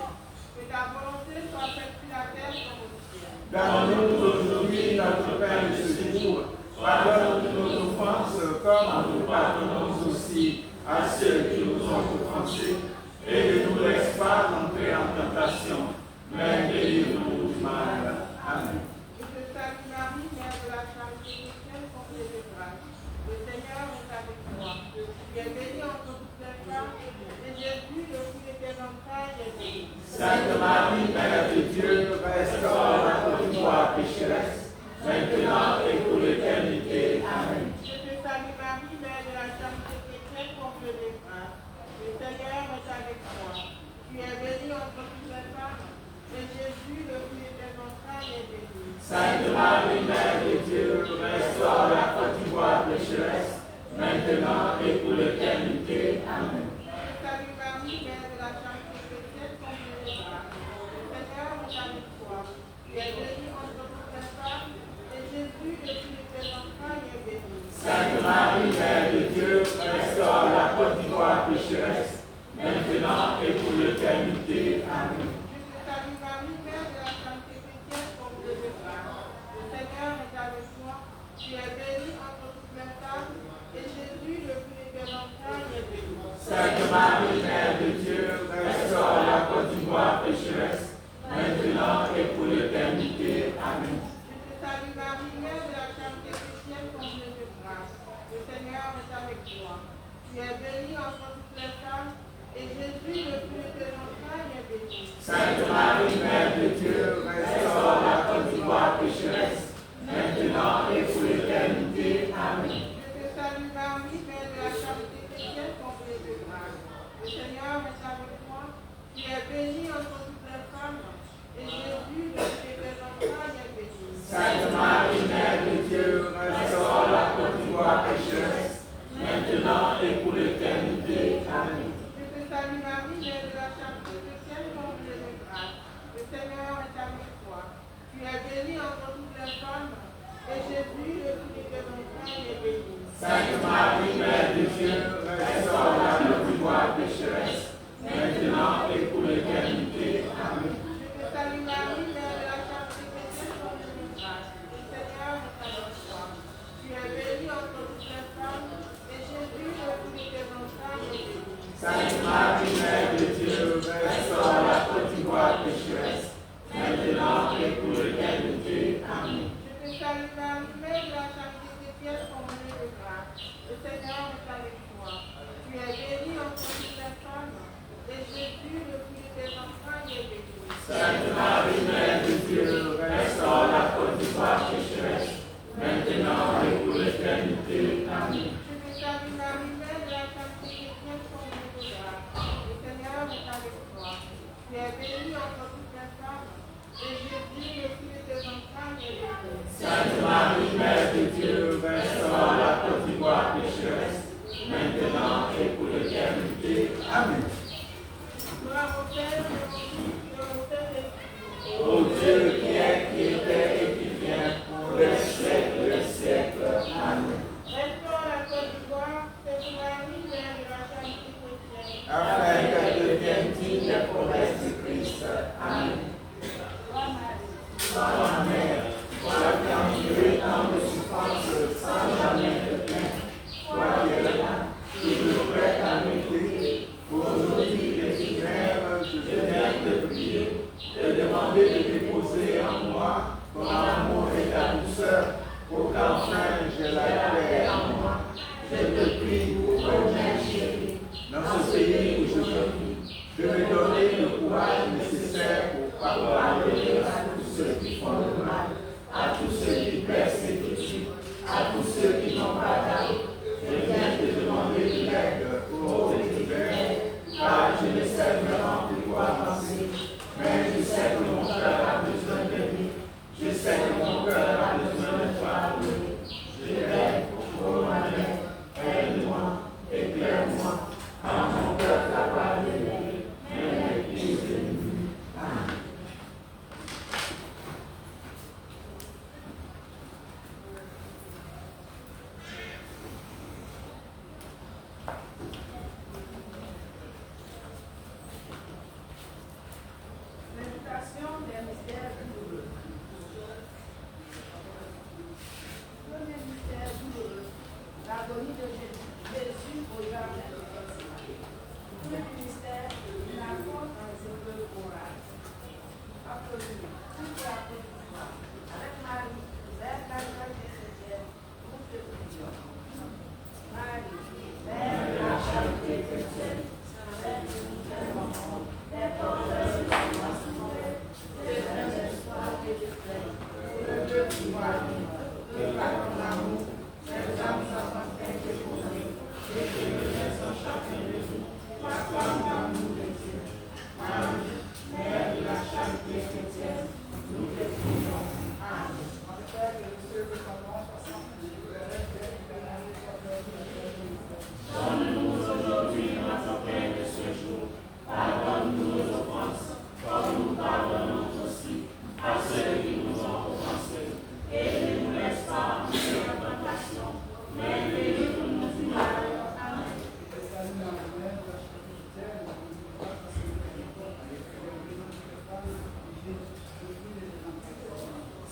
Que ta volonté soit faite sur la terre comme au ciel. Donne-nous aujourd'hui notre pain de ce jour. Pardonne-nous nos offenses, comme nous pardonnons aussi à ceux qui nous ont offensés. Et ne nous laisse pas entrer en tentation, mais délivre-nous du mal. Amen. Je te salue Marie, Mère de la charité chrétienne, comblée de grâce. Le Seigneur est avec toi. Tu es bénie entre toutes les femmes, et Jésus, le fruit de tes entrailles, est béni. Sainte Marie, Mère de Dieu, restaure la Côte d'Ivoire pécheresse, maintenant et pour l'éternité. Amen. Je te salue Marie, Mère de la charité chrétienne, comblée de grâce. Le Seigneur est avec toi. Tu es bénie entre toutes les femmes, et Jésus, le fruit de tes entrailles, est béni. Sainte Marie, Mère de Dieu, restaure la Côte d'Ivoire pécheresse, maintenant et pour l'éternité. Amen. Salut Marie, Mère de la charité chrétienne, comblée de grâce. Le Seigneur est avec toi. Tu es bénie entre toutes les femmes, et Jésus, le fruit de tes entrailles, est béni. Sainte Marie, Mère de Dieu, restaure la Côte d'Ivoire pécheresse, maintenant et pour l'éternité. Amen. Je te salue Marie, Mère de la charité chrétienne, comblée de grâce. Le Seigneur est avec toi. Tu es bénie entre toutes les femmes, et Jésus, le fruit de tes entrailles, est béni. Sainte Marie, Mère de Dieu, restaure la Côte d'Ivoire pécheresse, maintenant et pour l'éternité. Amen. Je te salue Marie, Mère de la charité chrétienne, comblée de grâce. Le Seigneur est avec toi. Tu es bénie entre toutes les femmes, et Jésus, le fruit de tes entrailles, est béni. Sainte Marie, Mère de Dieu, restaure la Côte d'Ivoire pécheresse, maintenant et pour l'éternité. Amen. Je te salue Marie, Mère de la charité chrétienne, comblée de grâce. Le Seigneur est avec toi. Tu es bénie entre toutes les femmes, et Jésus, le fruit de tes entrailles, est béni. Sainte Marie, Mère de Dieu, restaure la Côte d'Ivoire pécheresse, maintenant et pour l'éternité. Amen. Je te salue Marie, Mère de la charité chrétienne, comblée de grâce. Le Seigneur est avec toi. Tu es bénie entre toutes les femmes, et Jésus, le fruit de tes entrailles, est béni. Sainte Marie, Mère de Dieu, restaure la Côte d'Ivoire pécheresse, maintenant et pour l'éternité. Amen. Je te salue Marie, Mère de la charité chrétienne, comblée de grâce. Le Seigneur est avec toi. Tu es bénie entre toutes les femmes, et Jésus, le fruit de tes entrailles, est béni. Sainte Marie, Mère de Dieu, restaure la Côte d'Ivoire pécheresse, maintenant et pour l'éternité. Amen. Je te salue Marie, Mère de la charité chrétienne, comblée de grâce. Le Seigneur est avec toi. Tu es bénie bénie entre toutes les femmes, et Jésus, le fruit de tes entrailles, est béni. Sainte Marie, Mère de Dieu, restaure la Côte d'Ivoire pécheresse, maintenant et pour l'éternité. Amen. Gloire au Père, et au Fils, et au Saint-Esprit. Ô Dieu qui est, qui était et qui vient, pour les siècles des siècles. Amen. Restaure la Côte d'Ivoire, Sainte Marie, Mère de la charité chrétienne. Afin qu'elle devienne digne des promesses du Christ. Amen. Sois ma mère, toi qui as enduré tant de souffrances sans jamais te plaindre, toi qui es là, toujours prête à m'aider, aujourd'hui que tu crèves, je viens te prier, te demander de déposer en moi ton amour et ta douceur, pour qu'enfin j'ai la paix en moi. Je te prie, ô mère chérie, dans ce pays où je vis, de me donner le courage nécessaire pour pardonner à tous ceux qui font le mal, à tous ceux qui persécutent, à tous ceux qui n'ont pas d'aide. Je viens te demander de l'aide, ô divin, car je ne sais vraiment plus quoi penser, mais je sais que mon cœur a besoin de lui. Je sais que mon cœur a besoin de toi, oui. Je rêve, ô ma mère, aide-moi, éclaire-moi, en mon cœur capable de l'aimer, mais l'église de nous. Amen. Méditation des mystères douloureux. Premier mystère douloureux, l'agonie de Jésus au jardin de Gethsémani. Premier mystère, la mort dans les épreuves orales. Applaudissements. Toute la position. Avec Marie, Mère de la charité chrétienne, nous te prions. Marie, Mère de la charité chrétienne, Mère de nous enfants, des porteurs de l'annoncement, des vrais espoirs et de paix, pour le Dieu qui voit vivre, que par ton amour, ces âmes s'enfants déposées, et que le laisse en chacun de nous, la femme d'amour de Dieu. Marie, Mère de la charité chrétienne, nous te prions. Amen. Donne-nous aujourd'hui notre pain de ce jour. Pardonne-nous nos offenses, comme nous pardonnons aussi à ceux qui nous ont offensés. Et ne nous laisse pas entrer en tentation, mais délivre-nous du mal. Amen.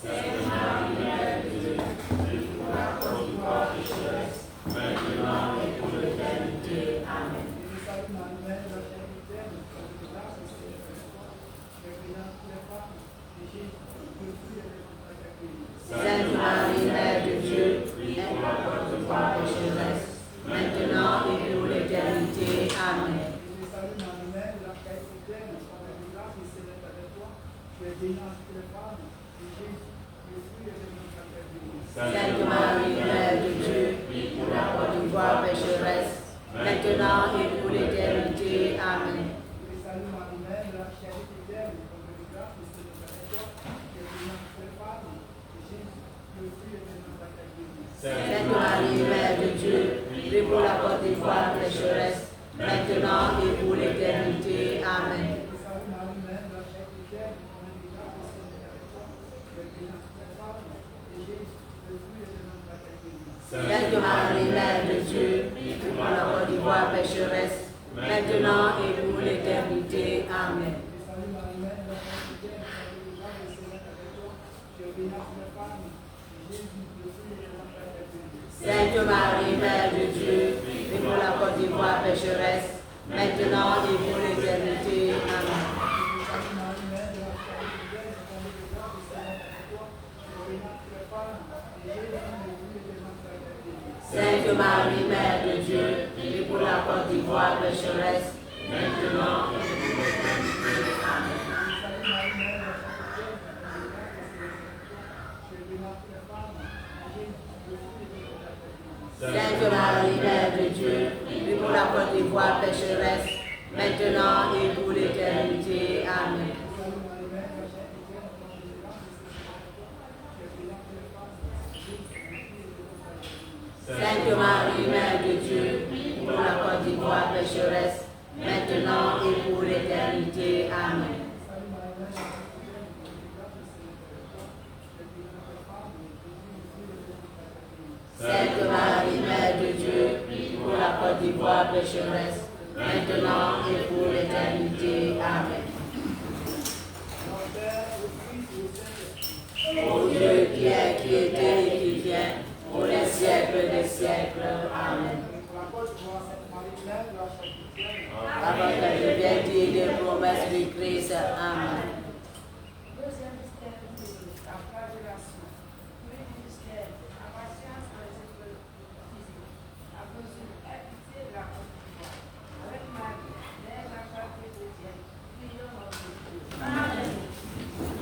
Sainte Marie, Mère de Dieu, prie pour la Côte d'Ivoire pécheresse, maintenant et pour l'éternité. Amen. Sainte Marie, Mère de Dieu, prie pour la Côte d'Ivoire pécheresse, maintenant et pour l'éternité. Amen. Sainte Marie, Mère de Dieu, prie pour la Côte d'Ivoire pécheresse, maintenant et pour l'éternité. Amen. Sainte Marie, Mère de Dieu, prie pour la Côte d'Ivoire pécheresse, maintenant et pour l'éternité. Amen. Sainte Marie, Mère de Dieu, prie pour la Côte d'Ivoire pécheresse, maintenant et pour l'éternité. Amen. Sainte Marie, Mère de Dieu, prie pour la Côte d'Ivoire pécheresse, maintenant et pour l'éternité. Amen. Sainte Marie, Mère de Dieu, prie pour la Côte d'Ivoire pécheresse, maintenant et pour l'éternité. Amen. Sainte Marie, Mère de Dieu, prie pour la Côte d'Ivoire pécheresse, maintenant et pour l'éternité. Amen. Sainte Marie, Mère de Dieu, prie pour la Côte d'Ivoire pécheresse, maintenant et pour l'éternité. Amen. Sainte Marie, Mère de Dieu, prie pour la Côte d'Ivoire pécheresse, maintenant et pour l'éternité. Amen. Ô Dieu qui est, qui était et qui vient, pour les siècles des siècles. Amen. Avec la liberté des promesses du Christ. Amen. Deuxième mystère biblique, la flagellation. Premier mystère, la patience dans les épreuves physiques. La mesure, aie pitié de la Côte d'Ivoire. Avec Marie, mère de la charité chrétienne, prions notre Dieu. Amen.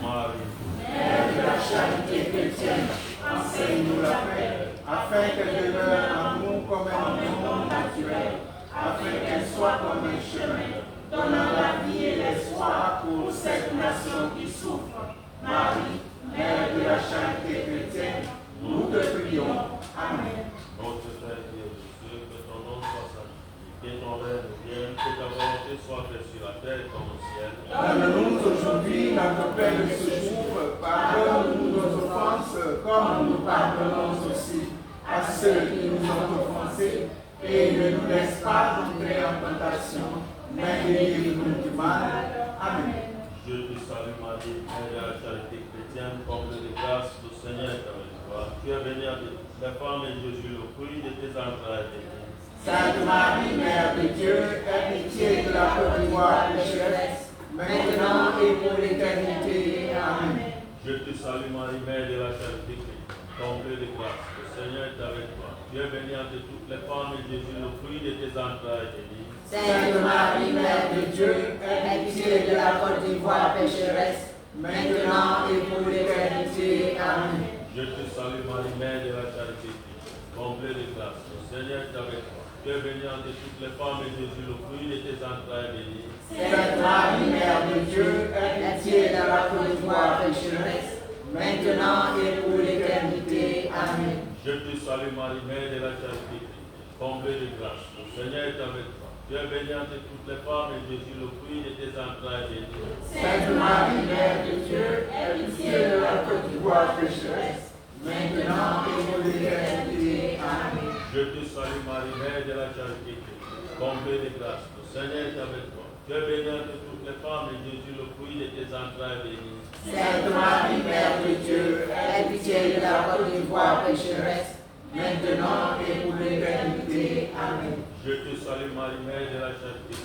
Marie, Mère de la charité chrétienne, enseigne-nous la paix, afin qu'elle demeure en nous comme un don naturel, afin qu'elle soit comme un chemin, donnant la vie et l'espoir pour cette nation qui souffre. Marie, Mère de la charité chrétienne, nous te prions. Amen. notre Père qui es aux cieux, que ton nom soit sanctifié, que ton règne vienne, que ta volonté soit faite sur la terre comme au ciel. Donne-nous aujourd'hui notre pain de ce jour. Pardonne-nous nos offenses, comme nous pardonnons aussi à ceux qui nous ont offensés. Et ne nous laisse pas entrer en tentation, mais délivre-nous du mal. Amen. Je te salue Marie, Mère de la charité chrétienne, comble de grâce, le Seigneur est avec toi. Tu es bénie entre toutes les femmes et Jésus, le fruit de tes entrailles, est béni. Sainte Marie, Mère de Dieu, aie pitié de la Côte d'Ivoire pécheresse, maintenant et pour l'éternité. Amen. Je te salue Marie, Mère de la charité chrétienne, comble de grâce, le Seigneur est avec toi. Tu es bénie entre toutes les femmes et Jésus, le fruit de tes entrailles, est béni. Sainte Marie, Mère de Dieu, aie pitié de la Côte d'Ivoire pécheresse, maintenant et pour l'éternité. Amen. Je te salue Marie, Mère de la charité chrétienne, comble de grâce, le Seigneur est avec toi. Tu es bénie entre toutes les femmes et Jésus, le fruit de tes entrailles, est béni. Sainte Marie, Mère de Dieu, aie pitié de la Côte d'Ivoire pécheresse, maintenant et pour l'éternité. Amen. Je te salue Marie, Mère de la charité chrétienne, comblée de grâce, le Seigneur est avec toi. Tu es bénie entre toutes les femmes et Jésus, le fruit de tes entrailles, est béni. Sainte Marie, Mère de Dieu, aie pitié de la Côte d'Ivoire pécheresse, maintenant et pour l'éternité. Amen. Je te salue Marie, Mère de la charité chrétienne, comblée de grâce, le Seigneur est avec toi. Tu es bénie entre toutes les femmes et Jésus, le fruit de tes entrailles, est béni. Sainte Marie, Mère de Dieu, aie pitié de la Côte d'Ivoire pécheresse, maintenant et pour l'éternité. Amen. Je te salue Marie, Mère de la charité,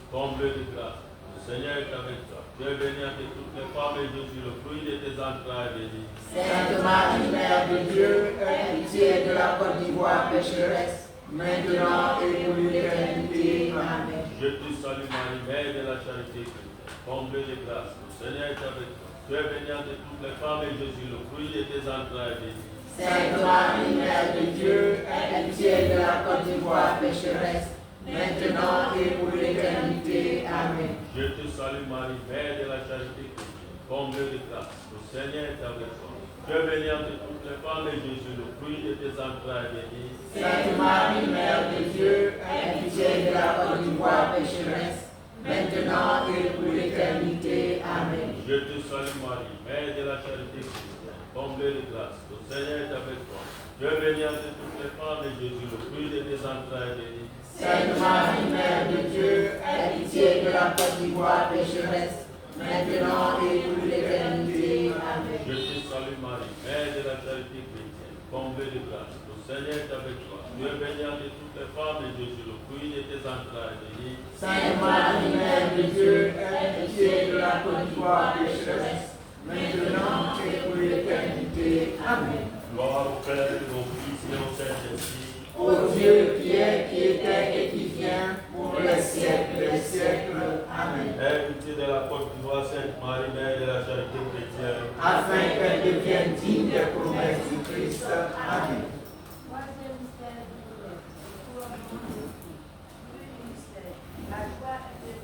comblée de grâce. Le Seigneur est avec toi. Tu es bénie entre toutes les femmes et Jésus, le fruit de tes entrailles, est béni. Sainte Marie, Mère de Dieu, aie pitié de la Côte d'Ivoire pécheresse, maintenant et pour l'éternité. Amen. Je te salue Marie, Mère de la charité chrétienne, comblée de grâce. Le Seigneur est avec toi. Tu es bénie entre toutes les femmes et Jésus, le fruit de tes entrailles, est béni. Sainte Marie, Mère de Dieu, aie pitié de la Côte d'Ivoire pécheresse, maintenant et pour l'éternité. Amen. Je te salue Marie, Mère de la charité chrétienne, comblée de grâce. Le Seigneur est avec toi. Tu es bénie entre toutes les femmes et Jésus, le fruit de tes entrailles, est béni. Sainte Marie, Mère de Dieu, aie pitié de la Côte d'Ivoire pécheresse, maintenant et pour l'éternité. Amen. Je te salue Marie, Mère de la charité chrétienne, comblée de grâce. Le Seigneur est avec toi. Tu es bénie entre toutes les femmes et Jésus, le fruit de tes entrailles, est béni. Sainte Marie, Mère de Dieu, aie pitié de la Côte d'Ivoire pécheresse, maintenant et pour l'éternité. Amen. Je te salue Marie, Mère de la charité chrétienne, comblée de grâce. Le Seigneur est avec toi. Tu es bénie entre toutes les femmes et Jésus, le fruit de tes entrailles, est béni. Sainte Marie, Mère de Dieu, aie pitié de la Côte d'Ivoire pécheresse, maintenant et pour l'éternité. Amen. Gloire au Père, au Fils et au Saint-Esprit. Ô Dieu qui est, qui était et qui vient, pour les siècles des siècles. Amen. Aie pitié de la Côte d'Ivoire, Sainte Marie, Mère de la charité chrétienne. Afin qu'elle devienne digne des promesses du Christ. Amen. Troisième mystère biblique, le couronnement de Dieu. Premier mystère, la joie et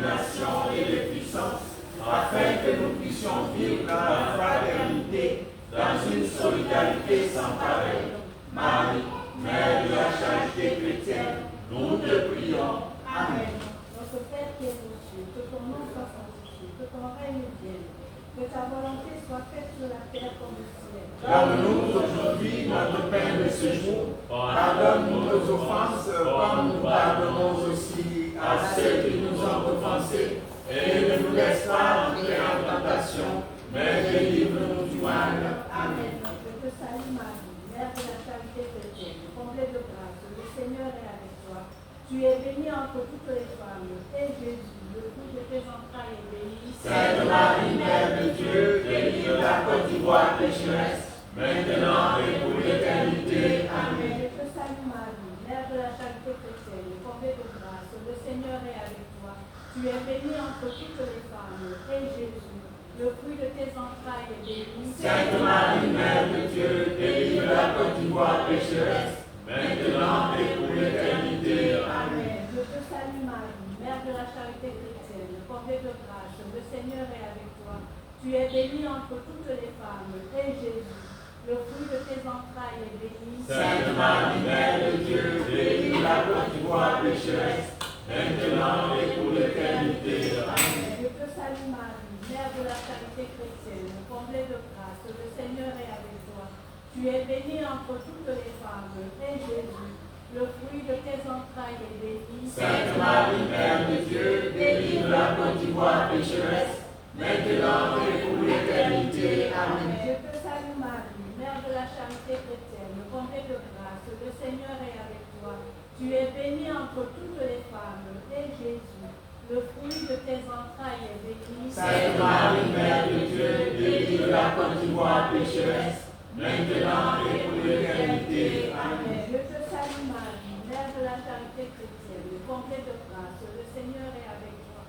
domination et de puissance, afin que nous puissions vivre dans la fraternité, dans une solidarité sans pareille. Marie, Mère de la charité chrétienne, nous te prions. Amen. Notre Père qui es aux cieux, que ton nom soit sanctifié, que ton règne vienne, que ta volonté soit faite sur la terre comme au ciel. Donne-nous aujourd'hui notre pain de ce jour. Pardonne-nous nos offenses, comme nous pardonnons aussi à ceux qui nous ont offensés. Et ne nous laisse pas entrer en tentation, mais délivre-nous du mal. Amen. Je te salue Marie, Mère de la charité chrétienne, comblée de grâce, le Seigneur est avec toi. Tu es bénie entre toutes les femmes, et Jésus, le fruit de tes entrailles, est béni. Sainte Marie, Mère de Dieu, délivre la Côte d'Ivoire pécheresse, maintenant et pour l'éternité. Amen. Je te salue Marie, Mère de la charité chrétienne, comblée de grâce, le Seigneur est avec toi. Tu es bénie entre toutes les femmes, et Jésus, le fruit de tes entrailles, est béni. Sainte Marie, Mère de Dieu, délivre la Côte d'Ivoire pécheresse, maintenant et pour l'éternité. Amen. Je te salue Marie, Mère de la charité chrétienne, comblée de grâce, le Seigneur est avec toi. Tu es bénie entre toutes les femmes, et Jésus, le fruit de tes entrailles, est béni. Sainte Marie, Mère de Dieu, délivre la Côte d'Ivoire pécheresse, maintenant et pour l'éternité. Amen. Je te salue Marie, Mère de la charité chrétienne, comblée de grâce, le Seigneur est avec toi. Tu es bénie entre toutes les femmes, et Jésus, le fruit de tes entrailles, est béni. Sainte Marie, Mère de Dieu, délivre la Côte d'Ivoire pécheresse, maintenant et pour l'éternité. Amen. Je te salue Marie, Mère de la charité chrétienne, comblée de grâce, le Seigneur est avec toi. Tu es bénie entre toutes les femmes, et Jésus, le fruit de tes entrailles, est béni. Sainte Marie, Mère de Dieu, délivre la Côte d'Ivoire pécheresse, maintenant et pour l'éternité. Amen. Je te salue Marie, Mère de la charité chrétienne, comblée de grâce, le Seigneur est avec toi.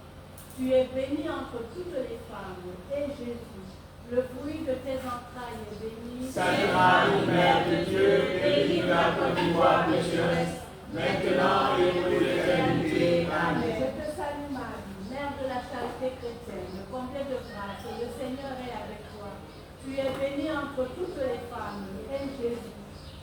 Tu es bénie entre toutes les femmes, et Jésus, le fruit de tes entrailles, est béni. Sainte Marie, Mère de Dieu, délivre la Côte d'Ivoire pécheresse, maintenant et pour l'éternité. Amen. Je te salue Marie, Mère de la charité chrétienne, comblée de grâce, le Seigneur est avec toi. Tu es bénie entre toutes les femmes, et Jésus,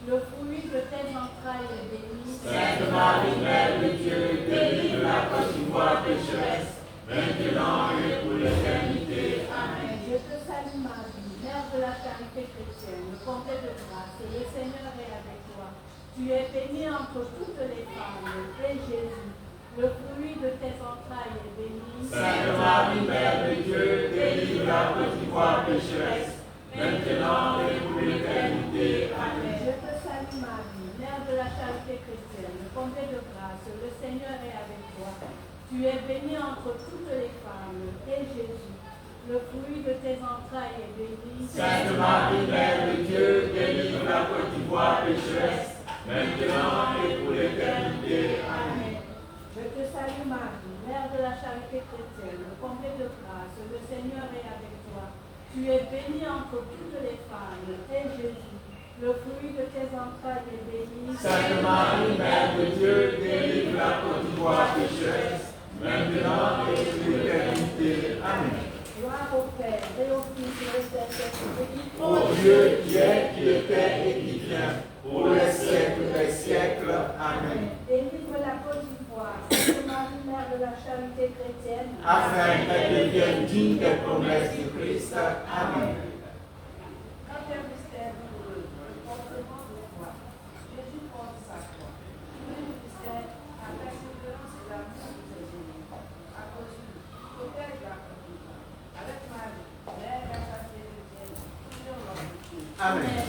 le fruit de tes entrailles, est béni. Sainte Marie, Mère de Dieu, délivre la Côte d'Ivoire pécheresse, maintenant et pour l'éternité. Amen. Je te salue Marie, Mère de la charité chrétienne, comblée de grâce, le Seigneur est avec toi. Tu es bénie entre toutes les femmes, et Jésus, le fruit de tes entrailles, est béni. Sainte Marie, Mère de Dieu, délivre la Côte d'Ivoire pécheresse, maintenant et pour l'éternité. Amen. Je te salue Marie, Mère de la charité chrétienne, comblée de grâce, le Seigneur est avec toi. Tu es bénie entre toutes les femmes, et Jésus, le fruit de tes entrailles, est béni. Sainte Marie, Mère de Dieu, délivre la Côte d'Ivoire pécheresse, maintenant et pour l'éternité. Amen. Je te salue Marie, Mère de la charité chrétienne, comblée de grâce, le Seigneur est avec toi. Tu es bénie entre toutes les femmes, et Jésus, le fruit de tes entrailles, est béni. Sainte Marie, Mère de Dieu, délivre la Côte d'Ivoire pécheresse, maintenant et pour l'éternité. Amen. Gloire au Père et au Fils et au Saint-Esprit. Ô Dieu qui est, qui était et qui vient, pour les siècles des siècles. Amen. Délivre la Côte d'Ivoire, Sainte Marie, Mère de la charité chrétienne, Afin qu'elle devienne digne des promesses du Christ. Amen. Quatrième mystère douloureux, le portement de foi. Jésus porte sa croix. Premier mystère, la persévérance et l'amour de ses ennemis. À cause de lui, au Père de la Côte avec Marie, Mère de la charité chrétienne, toujours l'homme de Dieu. Amen.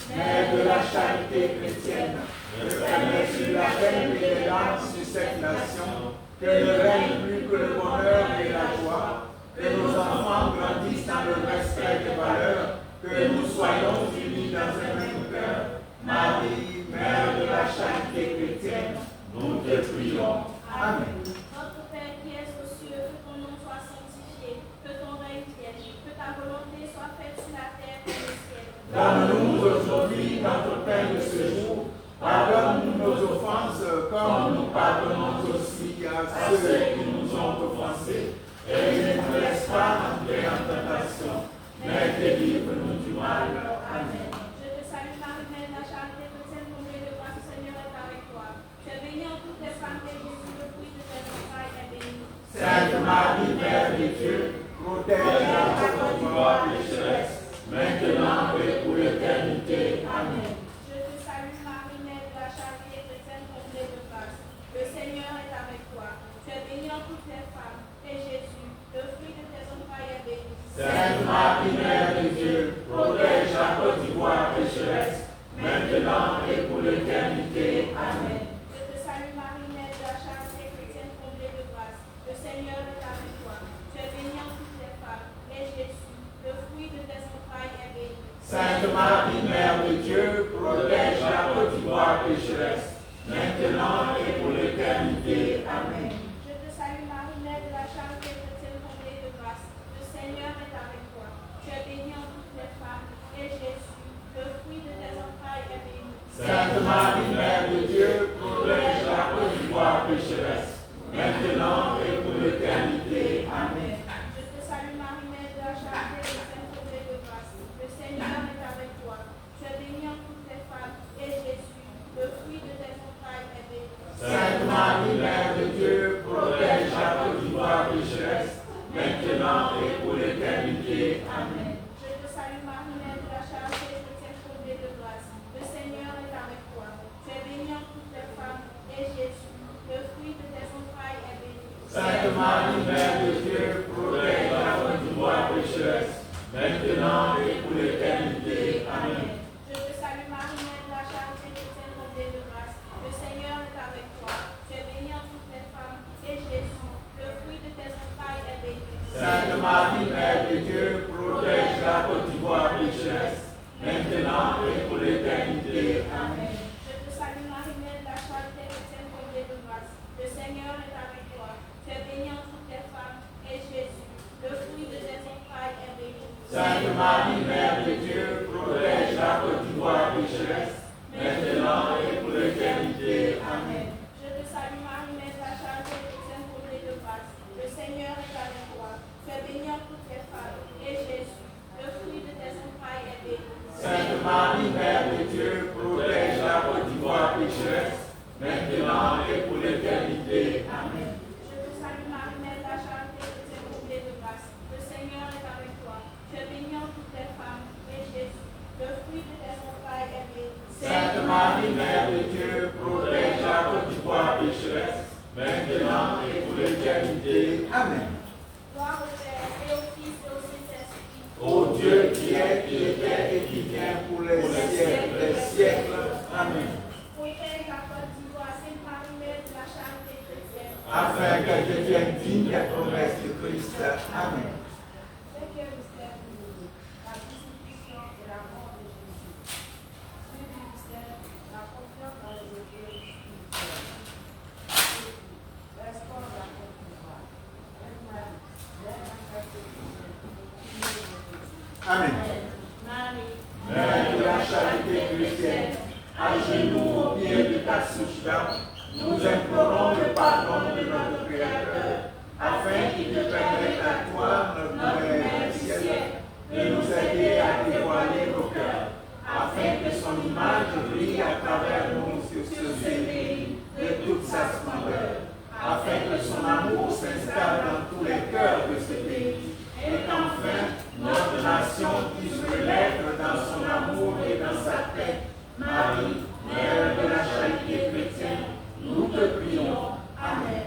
Mère de la charité chrétienne, ne permets sur la peine et les larmes sur cette nation, que ne règne plus que le bonheur et la joie, que nos enfants grandissent dans le respect des valeurs, que nous soyons unis dans un même cœur. Marie, Mère de la charité chrétienne, nous te prions. Amen. Notre Père qui es aux cieux, que ton nom soit sanctifié, que ton règne vienne, que ta volonté soit faite sur la terre comme au ciel. Donne-nous aujourd'hui notre pain de ce jour. Pardonne-nous nos offenses, comme nous pardonnons aussi à ceux qui nous ont sont offensés, et ne nous laisse pas entrer en tentation, mais délivre-nous du mal. Amen. Je te salue Marie, Mère de la charité chrétienne, comblée de grâce, le Seigneur est avec toi. Tu es bénie en toutes les femmes, et Jésus, le fruit de tes entrailles, est béni. Sainte Marie, Mère de Dieu, protège notre foi pécheresse, maintenant et pour l'éternité. Amen. Je te salue Marie, Mère de la charité chrétienne, comblée de grâce. Le Seigneur est avec toi. Tu es bénie en toutes les femmes, et Jésus, le fruit de tes entrailles, est béni. Sainte Marie, Mère de Dieu, protège la Côte d'Ivoire pécheresse, maintenant et pour l'éternité. Amen. Je te salue Marie, Mère de la charité chrétienne, comblée de grâce. Le Seigneur est avec toi. Tu es bénie en toutes les femmes, et Jésus, le fruit de tes entrailles, est béni. Sainte Marie, Mère de Dieu, protège la Côte d'Ivoire pécheresse, maintenant et pour l'éternité. Amen. Je te salue Marie, Mère de la charité chrétienne, comblée de grâce. Le Seigneur est avec toi. Tu es bénie en toutes les femmes, et Jésus, le fruit de tes entrailles, est béni. Sainte Marie, Mère de Dieu, protège la Côte d'Ivoire pécheresse, maintenant et pour l'éternité. Amen. Je te salue Marie, Mère de la charité chrétienne, comblée de grâce. Le Seigneur est avec toi. Tu es bénie en toutes les femmes, et Jésus, le fruit de tes entrailles, est béni. Sainte Marie, Mère de Dieu, protège la Côte d'Ivoire pécheresse, maintenant et pour l'éternité. Amen. Je te salue Marie, Mère de la charité chrétienne, comblée de grâce. Le Seigneur est avec toi. Tu es bénie en toutes les femmes, et Jésus, le fruit de tes entrailles, est béni. Sainte Marie, Mère de Dieu, protège la Côte d'Ivoire pécheresse, maintenant et pour l'éternité. Amen. Je te salue Marie, Mère de la charité chrétienne, comblée de grâce. Le Seigneur est avec toi. Tu es bénie en toutes les femmes, et Jésus, le fruit de tes entrailles, est béni. Sainte Marie, Mère de Dieu, protège la Côte d'Ivoire pécheresse, maintenant et pour l'éternité. Amen. Je te salue Marie, Mère de la charité chrétienne, comblée de grâce. Le Seigneur est avec toi. Tu es bénie en toutes les femmes, et Jésus, le fruit de tes entrailles, est béni. Sainte Marie, Mère de Dieu, protège la Côte d'Ivoire pécheresse, maintenant et pour l'éternité. Amen. Je te salue Marie, Mère de la charité chrétienne, comblée de grâce. Le Seigneur est avec toi. Tu es bénie en toutes les femmes, et Jésus, le fruit de tes entrailles, est béni. Sainte Marie, Mère de Dieu, protège la Côte d'Ivoire pécheresse, maintenant et pour l'éternité. Amen. Je te salue Marie, Mère de la charité chrétienne, comblée de grâce. Le Seigneur est avec toi. Tu es bénie en toutes les femmes, et Jésus, le fruit de tes entrailles, est béni. Sainte Marie, Mère de Dieu, protège la Côte d'Ivoire pécheresse, maintenant et pour l'éternité. Amen. Gloire au Père, et au Fils, et au Saint-Esprit. Ô Dieu qui est, qui était et qui vient pour les siècles des siècles. Amen. Protège la Côte d'Ivoire, Sainte Marie, Mère de la charité chrétienne. Afin qu'elle devienne digne des promesses de Christ. Amen. Cinquième mystère douloureux, la crucifixion et la mort de Jésus. Sixième mystère, la confiance dans les épreuves spirituelles. Restaure la Côte d'Ivoire. Marie, Mère de la charité chrétienne, Amen. Marie, Mère de la charité chrétienne, à genoux au pied de ta souche-là, nous implorons le pardon de notre Créateur, afin qu'il te permette à toi, notre Mère du ciel, de nous aider à dévoiler nos cœurs, afin que son image brille à travers nous sur ce pays de toute sa splendeur, afin que son amour s'installe dans tous les cœurs de ce pays, et qu'enfin notre nation puisse renaître dans son amour et dans sa paix. Marie, Mère de la charité chrétienne, nous te prions. Amen.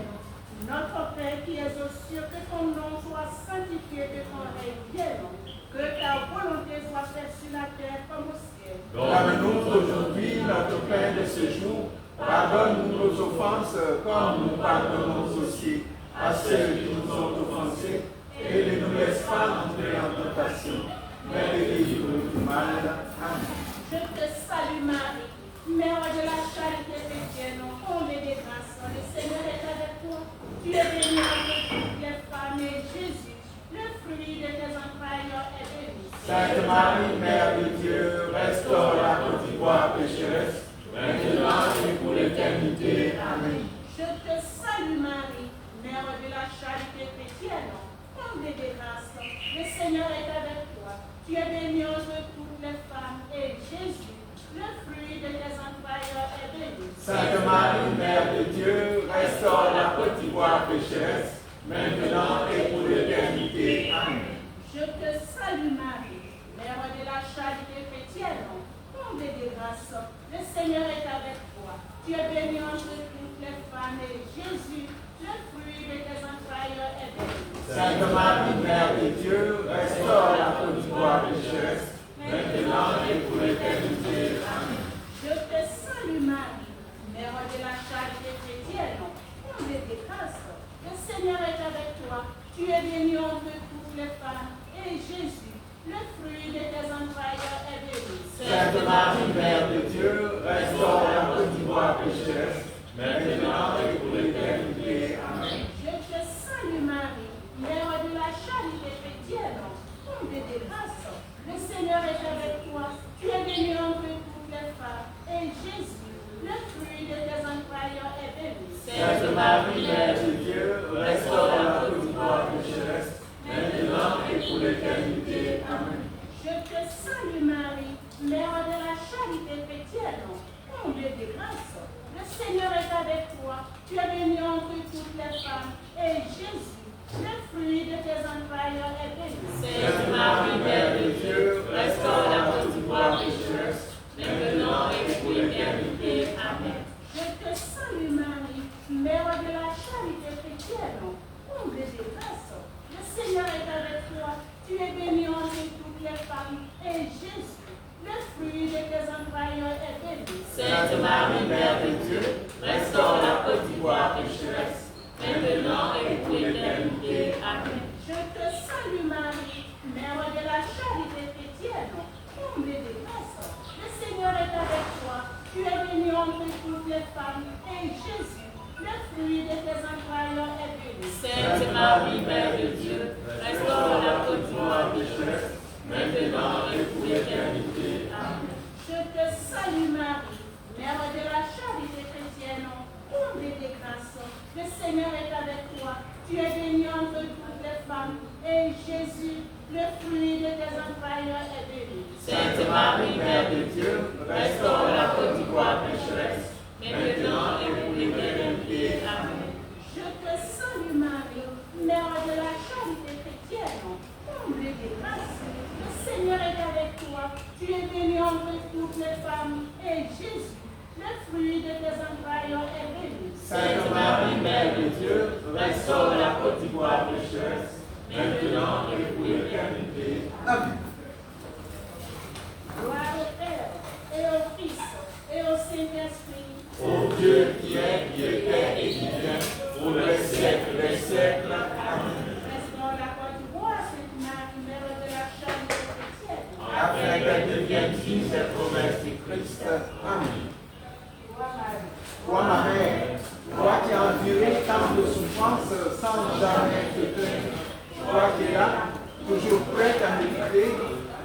notre Père qui es aux cieux, que ton nom soit sanctifié, que ton règne vienne, que ta volonté soit faite sur la terre comme au ciel. Donne-nous aujourd'hui notre pain de ce jour. Pardonne-nous nos offenses, comme nous pardonnons aussi à ceux qui nous ont offensés. Et ne nous laisse pas entrer en tentation, mais délivre-nous du mal. Amen. Je te salue Marie, Mère de la charité chrétienne, comblée de grâce. Le Seigneur est avec toi. Tu es bénie entre toutes les femmes, et Jésus, le fruit de tes entrailles, est béni. Sainte Marie, Mère de Dieu, restaure la Côte d'Ivoire pécheresse, maintenant et pour l'éternité. Amen. Je te salue Marie, Mère de la charité chrétienne, comblée de grâce, le Seigneur est avec toi. Tu es bénie entre toutes les femmes, et Jésus, le fruit de tes entrailles, est béni. Sainte Marie, Mère de Dieu, restaure la petite voix pécheresse, maintenant et pour l'éternité. Amen. Je te salue Marie, Mère de la charité chrétienne, comblée de grâce, le Seigneur est avec toi. Tu es bénie entre toutes les femmes, et Jésus, le fruit de tes entrailles, est béni. Sainte Marie, Mère de Dieu, restaure la petite voix pécheresse, maintenant et pour l'éternité. Amen. Je te salue Marie, Mère de la charité chrétienne, comblée de grâce, le Seigneur est avec toi. Tu es bénie entre toutes les femmes, et Jésus, le fruit de tes entrailles, est béni. Sainte Marie, Mère de Dieu, restaure la petite voix pécheresse, maintenant et pour l'éternité. Amen. Je te salue Marie, Mère de la charité chrétienne, comblée de grâce, le Seigneur est avec toi. Tu es bénie entre toutes les femmes, et Jésus, le fruit de tes entrailles, est béni. Sainte Marie, Mère de Dieu, restaure la petite voix pécheresse, maintenant et pour l'éternité. Amen. Je te salue Marie, Mère de la charité chrétienne, comblée de grâce, le Seigneur est avec toi. Tu es bénie entre toutes les femmes, et Jésus, le fruit de tes entrailles, est béni. Sainte Marie, Mère de Dieu, restaure la petite voix pécheresse, maintenant et pour l'éternité. Amen. Je te salue Marie, Mère de la charité chrétienne, comblée de grâce, le Seigneur est avec toi. Tu es bénie entre toutes les femmes, et Jésus, le fruit de tes entrailles, est béni. Sainte Marie, Mère de Dieu, restaure la petite voix pécheresse, maintenant et pour l'éternité. Amen. Je te salue Marie, Mère de la charité chrétienne, comblée de grâce, le Seigneur est avec toi. Tu es bénie entre toutes les femmes, et Jésus, le fruit de tes entrailles, est béni. Sainte Marie, Mère de Dieu, restaure la petite voix pécheresse, maintenant et pour l'éternité. Amen. Je te salue Marie, Mère de la charité chrétienne, comblée de grâce, le Seigneur est avec toi. Tu es bénie entre toutes les femmes, et Jésus, le fruit de tes entrailles, est béni. Sainte Marie, Mère de Dieu, restaure la petite voix pécheresse, maintenant et pour l'éternité. Amen. Je te salue Marie, Mère de la charité chrétienne, comblée de grâce, le Seigneur est avec toi. Tu es bénie entre toutes les femmes, et Jésus, le fruit de tes entrailles, est béni. Sainte Marie, Mère de Dieu, restaure la petite voix pécheresse, maintenant et pour l'éternité. Amen. Gloire au Père, et au Fils, et au Saint-Esprit. Ô Dieu qui est, qui était et qui vient, pour les siècles des siècles. Amen. Restaure la côte bois, Sainte Marie, Mère de la charité chrétienne. Afin qu'elle devienne digne des promesses du Christ. Amen. Toi, ma mère, toi qui as enduré tant de souffrances sans jamais te plaindre, toi qui es là, toujours prête à m'écouter,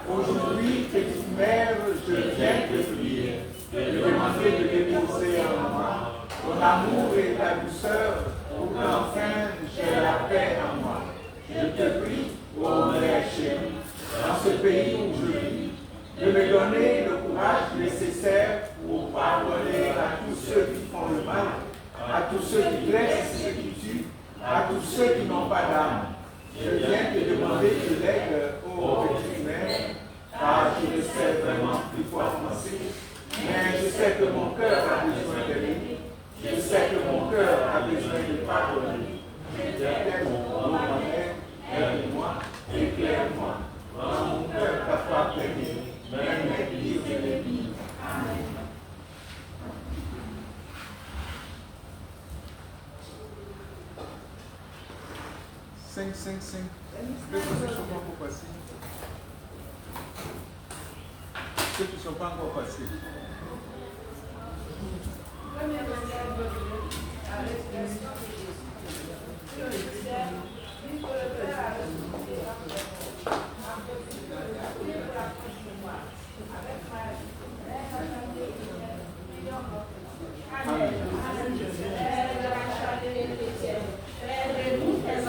aujourd'hui, petite mère, je viens te prier, de demander de déposer en moi ton amour et ta douceur, pour qu'enfin j'ai la paix en moi. Je te prie, ô Mère chérie, dans ce pays où je vis, de me donner le courage nécessaire pour pardonner à tous ceux qui font le mal, à tous ceux qui blessent et qui tuent, à tous ceux qui n'ont pas d'âme. Je viens te demander de l'aide, ô petite mère, car je ne sais vraiment plus quoi penser, mais je sais que mon cœur a besoin d'aider, je sais que mon cœur a besoin de pardonner. Je t'aime, ô ma mère, aide-moi, éclaire-moi, rends mon cœur capable d'aider. Amen. Sing. Ceux qui ne sont pas encore passés. Ceux qui ne sont pas encore passés. Aide-nous tes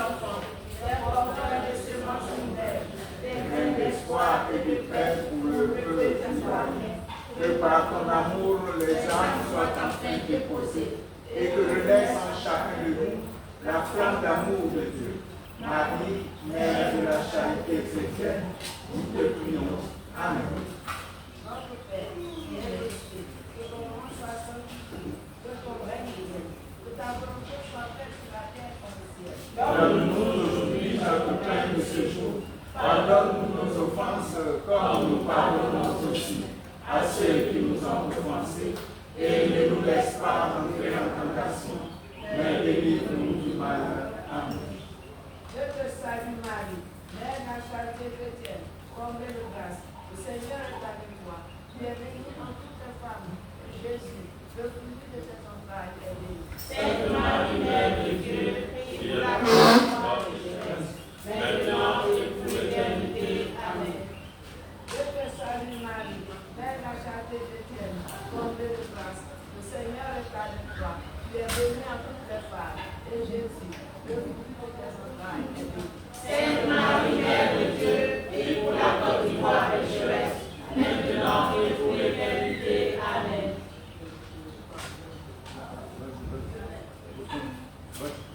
les âmes soient enfin déposées et que renaisse en chacun de nous la flamme d'amour de Dieu. Marie, Mère de la charité chrétienne, nous te prions. Amen. Notre Père, qui es les cieux, que ton nom soit sanctifié, que ton règne vienne, que ta volonté soit faite sur la terre comme au ciel. Donne-nous aujourd'hui notre pain de ce jour. Pardonne-nous nos offenses, comme nous pardonnons aussi à ceux qui nous ont offensés. Et ne nous laisse pas entrer en tentation, mais délivre-nous du malheur. Amen. Je te salue Marie, Mère de la charité chrétienne, comblée de grâce. Le Seigneur est avec toi. Tu es bénie entre toutes les femmes. Et Jésus, le fruit de tes entrailles, est béni. Sainte Marie, Mère de Dieu, prie pour la gloire de Jésus, maintenant et pour l'éternité. Amen. Je te salue Marie, Mère de la charité chrétienne, comblée de grâce. Le Seigneur est avec toi. Tu es bénie entre toutes les femmes. Et Jésus, le fruit de tes entrailles, est béni. Sainte Marie, Mère de Dieu, prie pour la Côte d'Ivoire pécheresse, maintenant et pour l'éternité. Amen.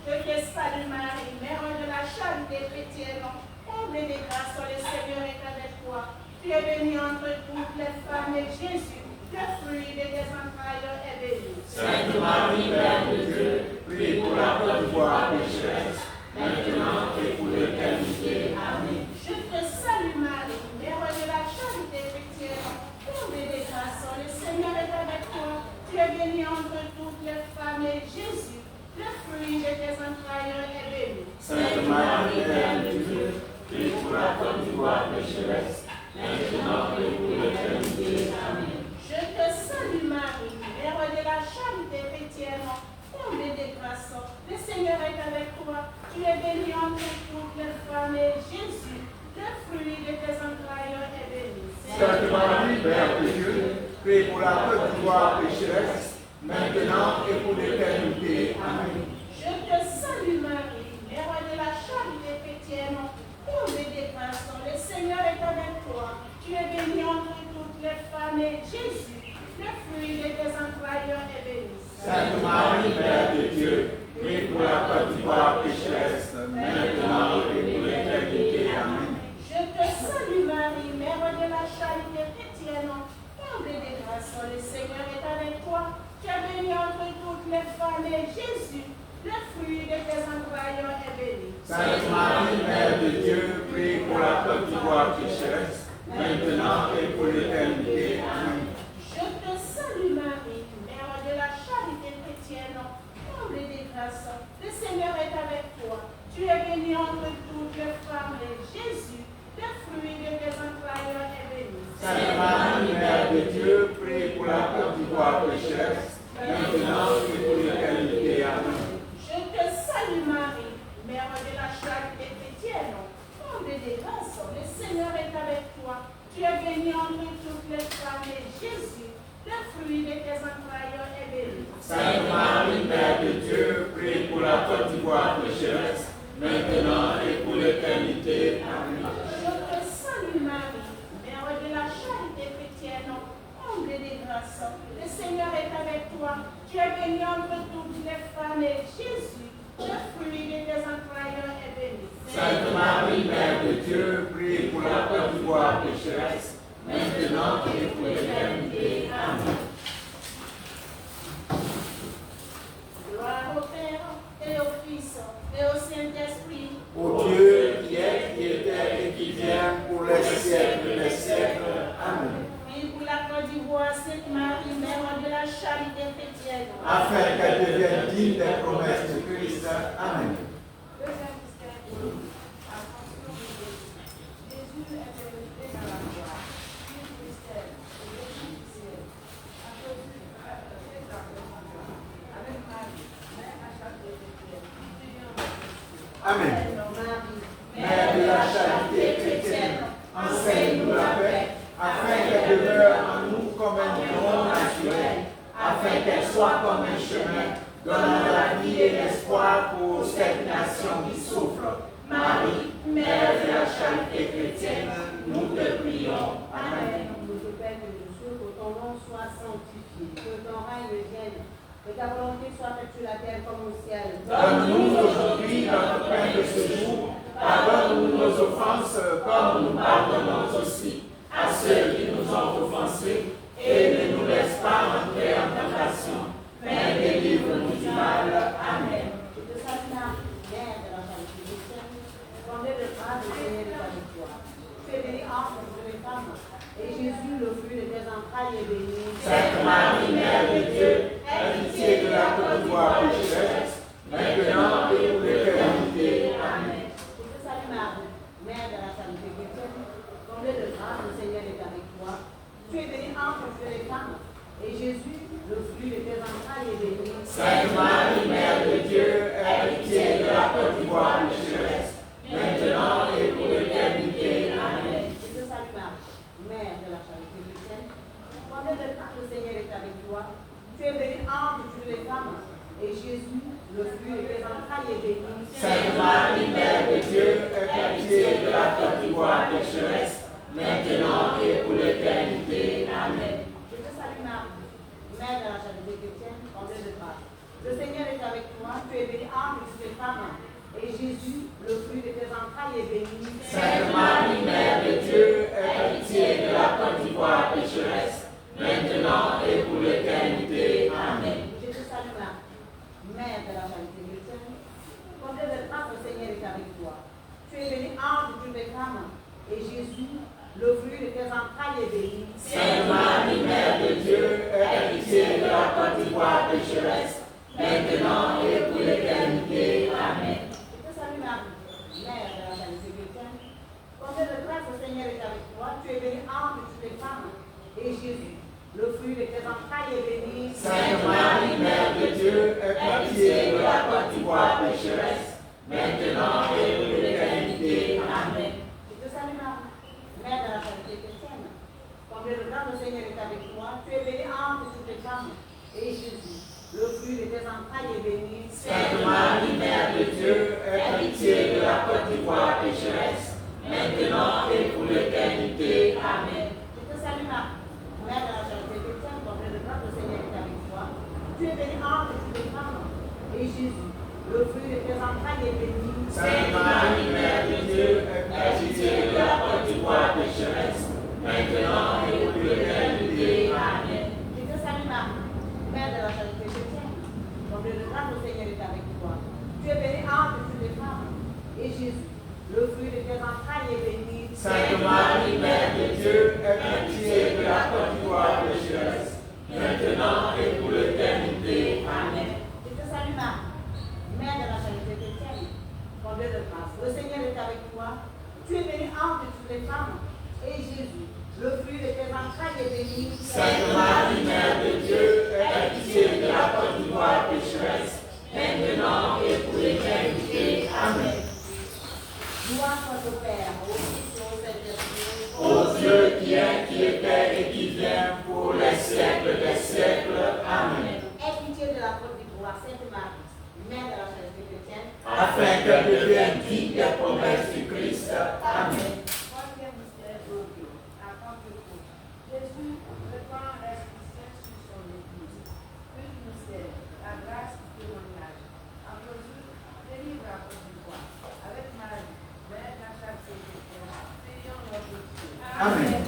Je te salue Marie, Mère de la charité chrétienne, comblée de grâce, le Seigneur est avec toi. Tu es bénie entre toutes les femmes et Jésus, le fruit de tes entrailles, est béni. Sainte Marie, Mère de Dieu, prie pour la Côte d'Ivoire pécheresse, maintenant et pour l'éternité. Amen. Je te salue Marie, Mère de la charité chrétienne, comblée de grâce, le Seigneur est avec toi. Tu es bénie entre toutes les femmes et Jésus, le fruit de tes entrailles, est béni. Sainte Marie, Mère de Dieu, prie pour la Côte d'Ivoire pécheresse, maintenant et pour l'éternité. Amen. Je te salue Marie, Mère de la charité chrétienne, comblée de grâce, le Seigneur est avec toi. Tu es bénie entre toutes les femmes et Jésus, le fruit de tes entrailles, est béni. Sainte Marie, Mère de Dieu, prie pour la Côte d'Ivoire pécheresse, maintenant et pour l'éternité. Amen. Je te salue Marie, Mère de la charité chrétienne, comblée de grâce, le Seigneur est avec toi. Tu es bénie entre toutes les femmes et Jésus, le fruit de tes entrailles, est béni. Sainte Marie, Mère de Dieu, prie pour la Côte d'Ivoire pécheresse, maintenant et pour l'éternité. Amen. Je te salue Marie, Mère de la charité chrétienne, comblée de grâce, le Seigneur est avec toi. Tu es bénie entre toutes les femmes et Jésus, le fruit de tes entrailles, est béni. Sainte Marie, Mère de Dieu, prie pour la Côte d'Ivoire pécheresse, maintenant et pour l'éternité. Amen. Je te salue Marie, Mère de la charité chrétienne, comblée de grâce, le Seigneur est avec toi. Tu es bénie entre toutes les femmes et Jésus, le fruit de tes entrailles, est béni. Sainte Marie, Mère de Dieu, prie pour la Côte d'Ivoire pécheresse, maintenant et pour l'éternité. Amen. Je te salue Marie, Mère de la charité chrétienne, comblée de grâce, le Seigneur est avec toi. Tu es bénie entre toutes les femmes et Jésus, le fruit de tes entrailles, est béni. Sainte Marie, Mère de Dieu, prie pour la Côte d'Ivoire pécheresse, maintenant et pour l'éternité. Amen. Je te salue Marie, Mère de la charité chrétienne, comblée de grâce, le Seigneur est avec toi. Tu es bénie entre toutes les femmes et Jésus, le fruit de tes entrailles, est béni. Sainte Marie, Mère de Dieu, prie pour la Côte d'Ivoire pécheresse, maintenant et pour l'éternité. Amen. Gloire au Père, et au Fils, et au Saint-Esprit. Ô Dieu qui est, qui était et qui vient pour les siècles des siècles. Amen. Prie pour la Côte d'Ivoire, Sainte Marie, Mère de la charité chrétienne. Afin qu'elle devienne digne des promesses de Christ. Amen. Deuxième mystère glorieux, Ascension de Jésus. Jésus est élevé dans la gloire. Puis mystère, le Jésus du ciel. Avec Marie, Mère à charité chrétienne. Amen. Mère de la charité chrétienne, enseigne-nous la paix, afin qu'elle demeure en nous comme un don naturel, afin qu'elle soit comme un chemin, donnant la vie et l'espoir pour cette nation qui souffre. Marie, Mère de la charité chrétienne, nous te prions. Amen. Notre Père que nous sommes, ton nom soit sanctifié, que ton règne vienne, que ta volonté soit faite sur la terre comme au ciel. Donne-nous aujourd'hui notre pain de ce jour. Pardonne-nous nos offenses, comme nous pardonnons aussi à ceux qui nous ont offensés. Et ne nous laisse pas entrer en tentation, mais délivre-nous du mal. Amen. Je te salue Marie, Mère de la charité chrétienne, comblée de grâce, le Seigneur est avec toi. Tu es bénie entre toutes les femmes, et Jésus, le fruit de tes entrailles, est béni. Sainte Marie, Mère de Dieu, aie pitié de la pauvre pécheresse, maintenant et pour l'éternité. Amen. Je te salue Marie, Mère de la charité chrétienne, comblée de grâce, le Seigneur est avec toi. Tu es bénie entre toutes les femmes, et Jésus, le fruit de tes entrailles, est béni. Sainte Marie, Mère de Dieu, aie pitié de la pauvre pécheresse, maintenant et pour l'éternité. Amen. Je te salue Marie, Mère de la charité chrétienne, comblée de grâce, le Seigneur est avec toi. Tu es bénie entre toutes les femmes, et Jésus, le fruit de tes entrailles, est béni. Sainte Marie, Mère de Dieu, aie pitié de la pauvre pécheresse, maintenant et pour l'éternité. Amen. Je te salue Marie, Mère de la charité chrétienne, comblée de grâce. Le Seigneur est avec toi, tu es bénie entre toutes les femmes, et Jésus, le fruit de tes entrailles, est béni. Sainte Marie, Mère de Dieu, aie pitié de la pauvre pécheresse, maintenant et pour l'éternité. Amen. Je te salue Marie, Mère de la charité chrétienne, comblée de grâce, le Seigneur est avec toi. Tu es bénie entre toutes les femmes, et Jésus, le fruit de tes entrailles, est béni. Sainte Marie, Mère de Dieu, aie pitié de la pauvre pécheresse, maintenant et pour l'éternité. Amen. Je te salue Marie, Mère de la charité chrétienne, comblée de grâce, le Seigneur est avec toi. Tu es bénie entre toutes les femmes, et Jésus, le fruit de tes entrailles, est béni. Sainte Marie, Mère de Dieu, aie pitié de la pauvre pécheresse, maintenant et pour l'éternité. Amen. Je te salue Marie, Mère de la charité chrétienne, comblée de grâce, le Seigneur est avec toi. Tu es bénie entre toutes les femmes, et Jésus, le fruit de tes entrailles, est béni. Sainte Marie, Mère de Dieu, aie pitié de la pauvre pécheresse, maintenant et pour l'éternité. Amen. Je te salue Marie, Mère de la charité chrétienne, comblée de grâce, le Seigneur est avec toi. Tu es bénie entre toutes les femmes, et Jésus, le fruit de tes entrailles, est béni. Sainte Marie, Mère de Dieu, aie pitié de la pauvre pécheresse, maintenant et pour l'éternité. Amen. Je te salue Marie, Mère de la charité chrétienne, comblée de grâce, le Seigneur est avec toi. Tu es bénie entre toutes les femmes, et Jésus, le fruit de tes entrailles, est béni. Sainte Marie, Mère de Dieu, aie pitié de la pauvre pécheresse, maintenant et pour l'éternité. Amen. Je te salue Marie, Mère de la charité chrétienne, comblée de grâce. Le Seigneur est avec toi. Tu es bénie entre toutes les femmes, et Jésus, le fruit de tes entrailles, est béni. Sainte Marie, Mère de Dieu, aie pitié de la pauvre pécheresse, maintenant et pour l'éternité. Amen. Gloire soit au Père, au Fils et au Saint-Esprit. Ô Dieu qui est, qui était et qui vient pour les siècles des siècles. Amen. Aie pitié de la faute du roi Sainte Marie, Mère de la charité chrétienne, Afin qu'elle devienne digne des promesses du Christ. Amen. Troisième mystère glorieux, à Pentecôte. Jésus répand l'Esprit Saint sur son Église. Une mystère, la grâce du témoignage. En mesure, délivre à cause du roi. Avec Marie, Mère de la charité chrétienne, prions notre Dieu. Amen.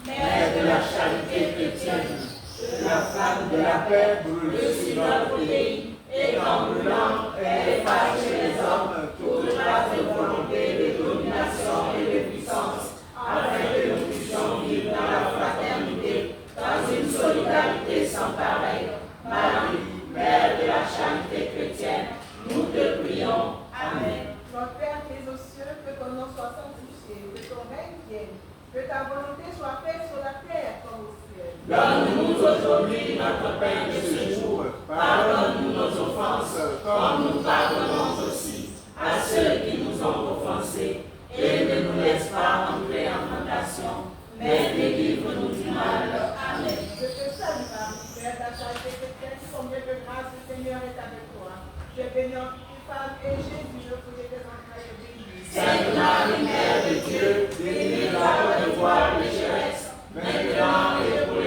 Mère de la charité chrétienne, que la flamme de la paix brûle sur notre pays, et qu'en brûlant, elle efface chez les hommes toute trace de volonté, de domination et de puissance, afin que nous puissions vivre dans la fraternité, dans une solidarité sans pareille. Marie, Mère de la charité chrétienne, nous te prions. Amen. Notre Père qui es aux cieux, que ton nom soit sanctifié, que ton règne vienne, que ta volonté soit faite sur la terre comme au ciel. Donne-nous aujourd'hui notre pain de ce jour. Pardonne-nous nos offenses, comme nous pardonnons aussi à ceux qui nous ont offensés. Et ne nous laisse pas entrer en tentation, mais délivre-nous du mal. Amen. Je te salue Marie, Mère de la charité chrétienne, combien de grâce le Seigneur est avec toi. Tu es bénie entre toutes les femmes, et Jésus, le fruit de tes entrailles, est béni. Sainte Marie, Mère de Dieu, délivre-nous de la pécheresse, maintenant et pour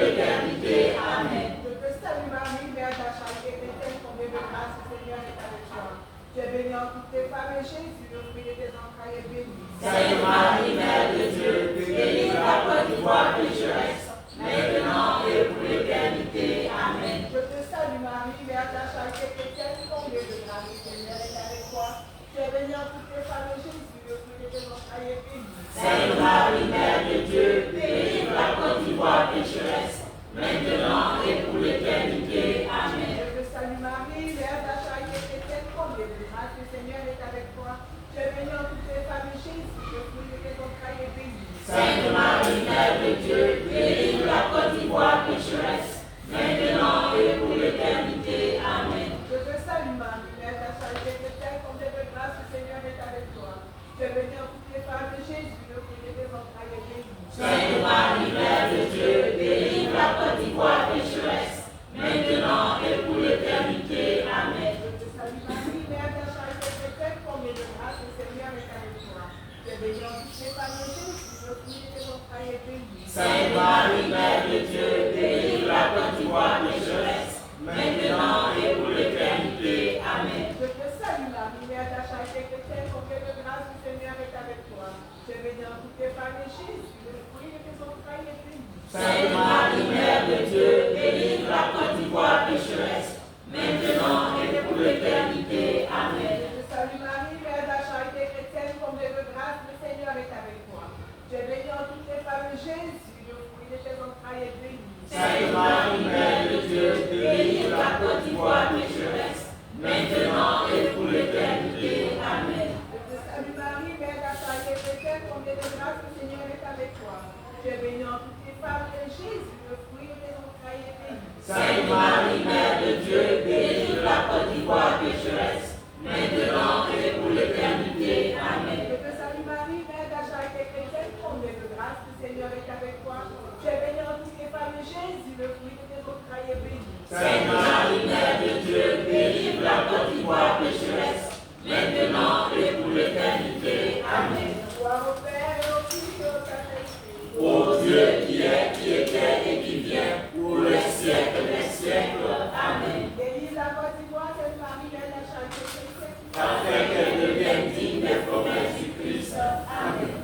Marie, Mère de la charité chrétienne, comblée de grâce, le Seigneur est avec toi. Tu es bénie entre toutes les femmes, et Jésus, le fruit de tes entrailles, est béni. Sainte Marie, Mère de Dieu, délivre la Côte d'Ivoire pécheresse, maintenant et pour l'éternité. Amen. Je te salue Marie, Mère de la charité chrétienne, comblée de grâce, le Seigneur est avec toi. Tu es bénie entre toutes les femmes, et Jésus, le fruit de tes entrailles, est béni. Sainte Marie, Mère de Dieu, délivre la Côte d'Ivoire pécheresse, maintenant et pour l'éternité. Amen. Je te salue Marie, Mère de la charité chrétienne, comblée de grâce, le Seigneur est avec toi. Tu es bénie entre toutes les femmes, et Jésus, le fruit de tes entrailles, est béni. Sainte Marie, Mère de Dieu, délivre la Côte d'Ivoire pécheresse, maintenant et pour l'éternité. Amen. Je te salue Marie, Mère de la charité chrétienne, comblée de grâce, le Seigneur est avec toi. Tu es bénie entre toutes les femmes, et Jésus, le fruit de tes entrailles, est béni. Sainte Marie, Mère de Dieu, délivre la Côte d'Ivoire pécheresse, maintenant et pour l'éternité. Amen. Je te salue Marie, Mère de la charité chrétienne, comblée de grâce, le Seigneur est avec toi. Tu es bénie entre toutes les femmes, et Jésus, le fruit de tes entrailles, est béni. Sainte Marie, Mère de Dieu, délivre la Côte d'Ivoire pécheresse, maintenant et pour l'éternité. Amen. Je te salue Marie, Mère de la charité chrétienne, comblée de grâce, le Seigneur est avec toi. Tu es bénie entre toutes les femmes, et Jésus, le fruit de tes entrailles, est béni. Sainte Marie, Mère de Dieu, délivre la Côte d'Ivoire pécheresse, maintenant et pour l'éternité. Amen. Je te salue Marie, Mère de la charité chrétienne, comblée de grâce, le Seigneur est avec toi. Tu es bénie entre toutes les femmes, et Jésus, le fruit de tes entrailles, est béni. Sainte Marie, Mère de Dieu, délivre la Côte d'Ivoire pécheresse, maintenant et pour l'éternité. Amen. Je te salue Marie, Mère de la charité chrétienne, comblée de grâce, le Seigneur est avec toi. Tu es bénie entre toutes les femmes, et Jésus, le fruit de tes entrailles, est béni. Sainte Marie, Mère de Dieu, délivre la Côte d'Ivoire pécheresse, maintenant et pour l'éternité. Amen. Gloire au Père et au Fils et au Saint-Esprit. Ô Dieu qui est, qui était et qui vient, pour les siècles des siècles. Amen. Délivre la Côte d'Ivoire, Sainte Marie, Mère de la charité chrétienne. Afin qu'elle devienne digne des promesses du Christ. Amen.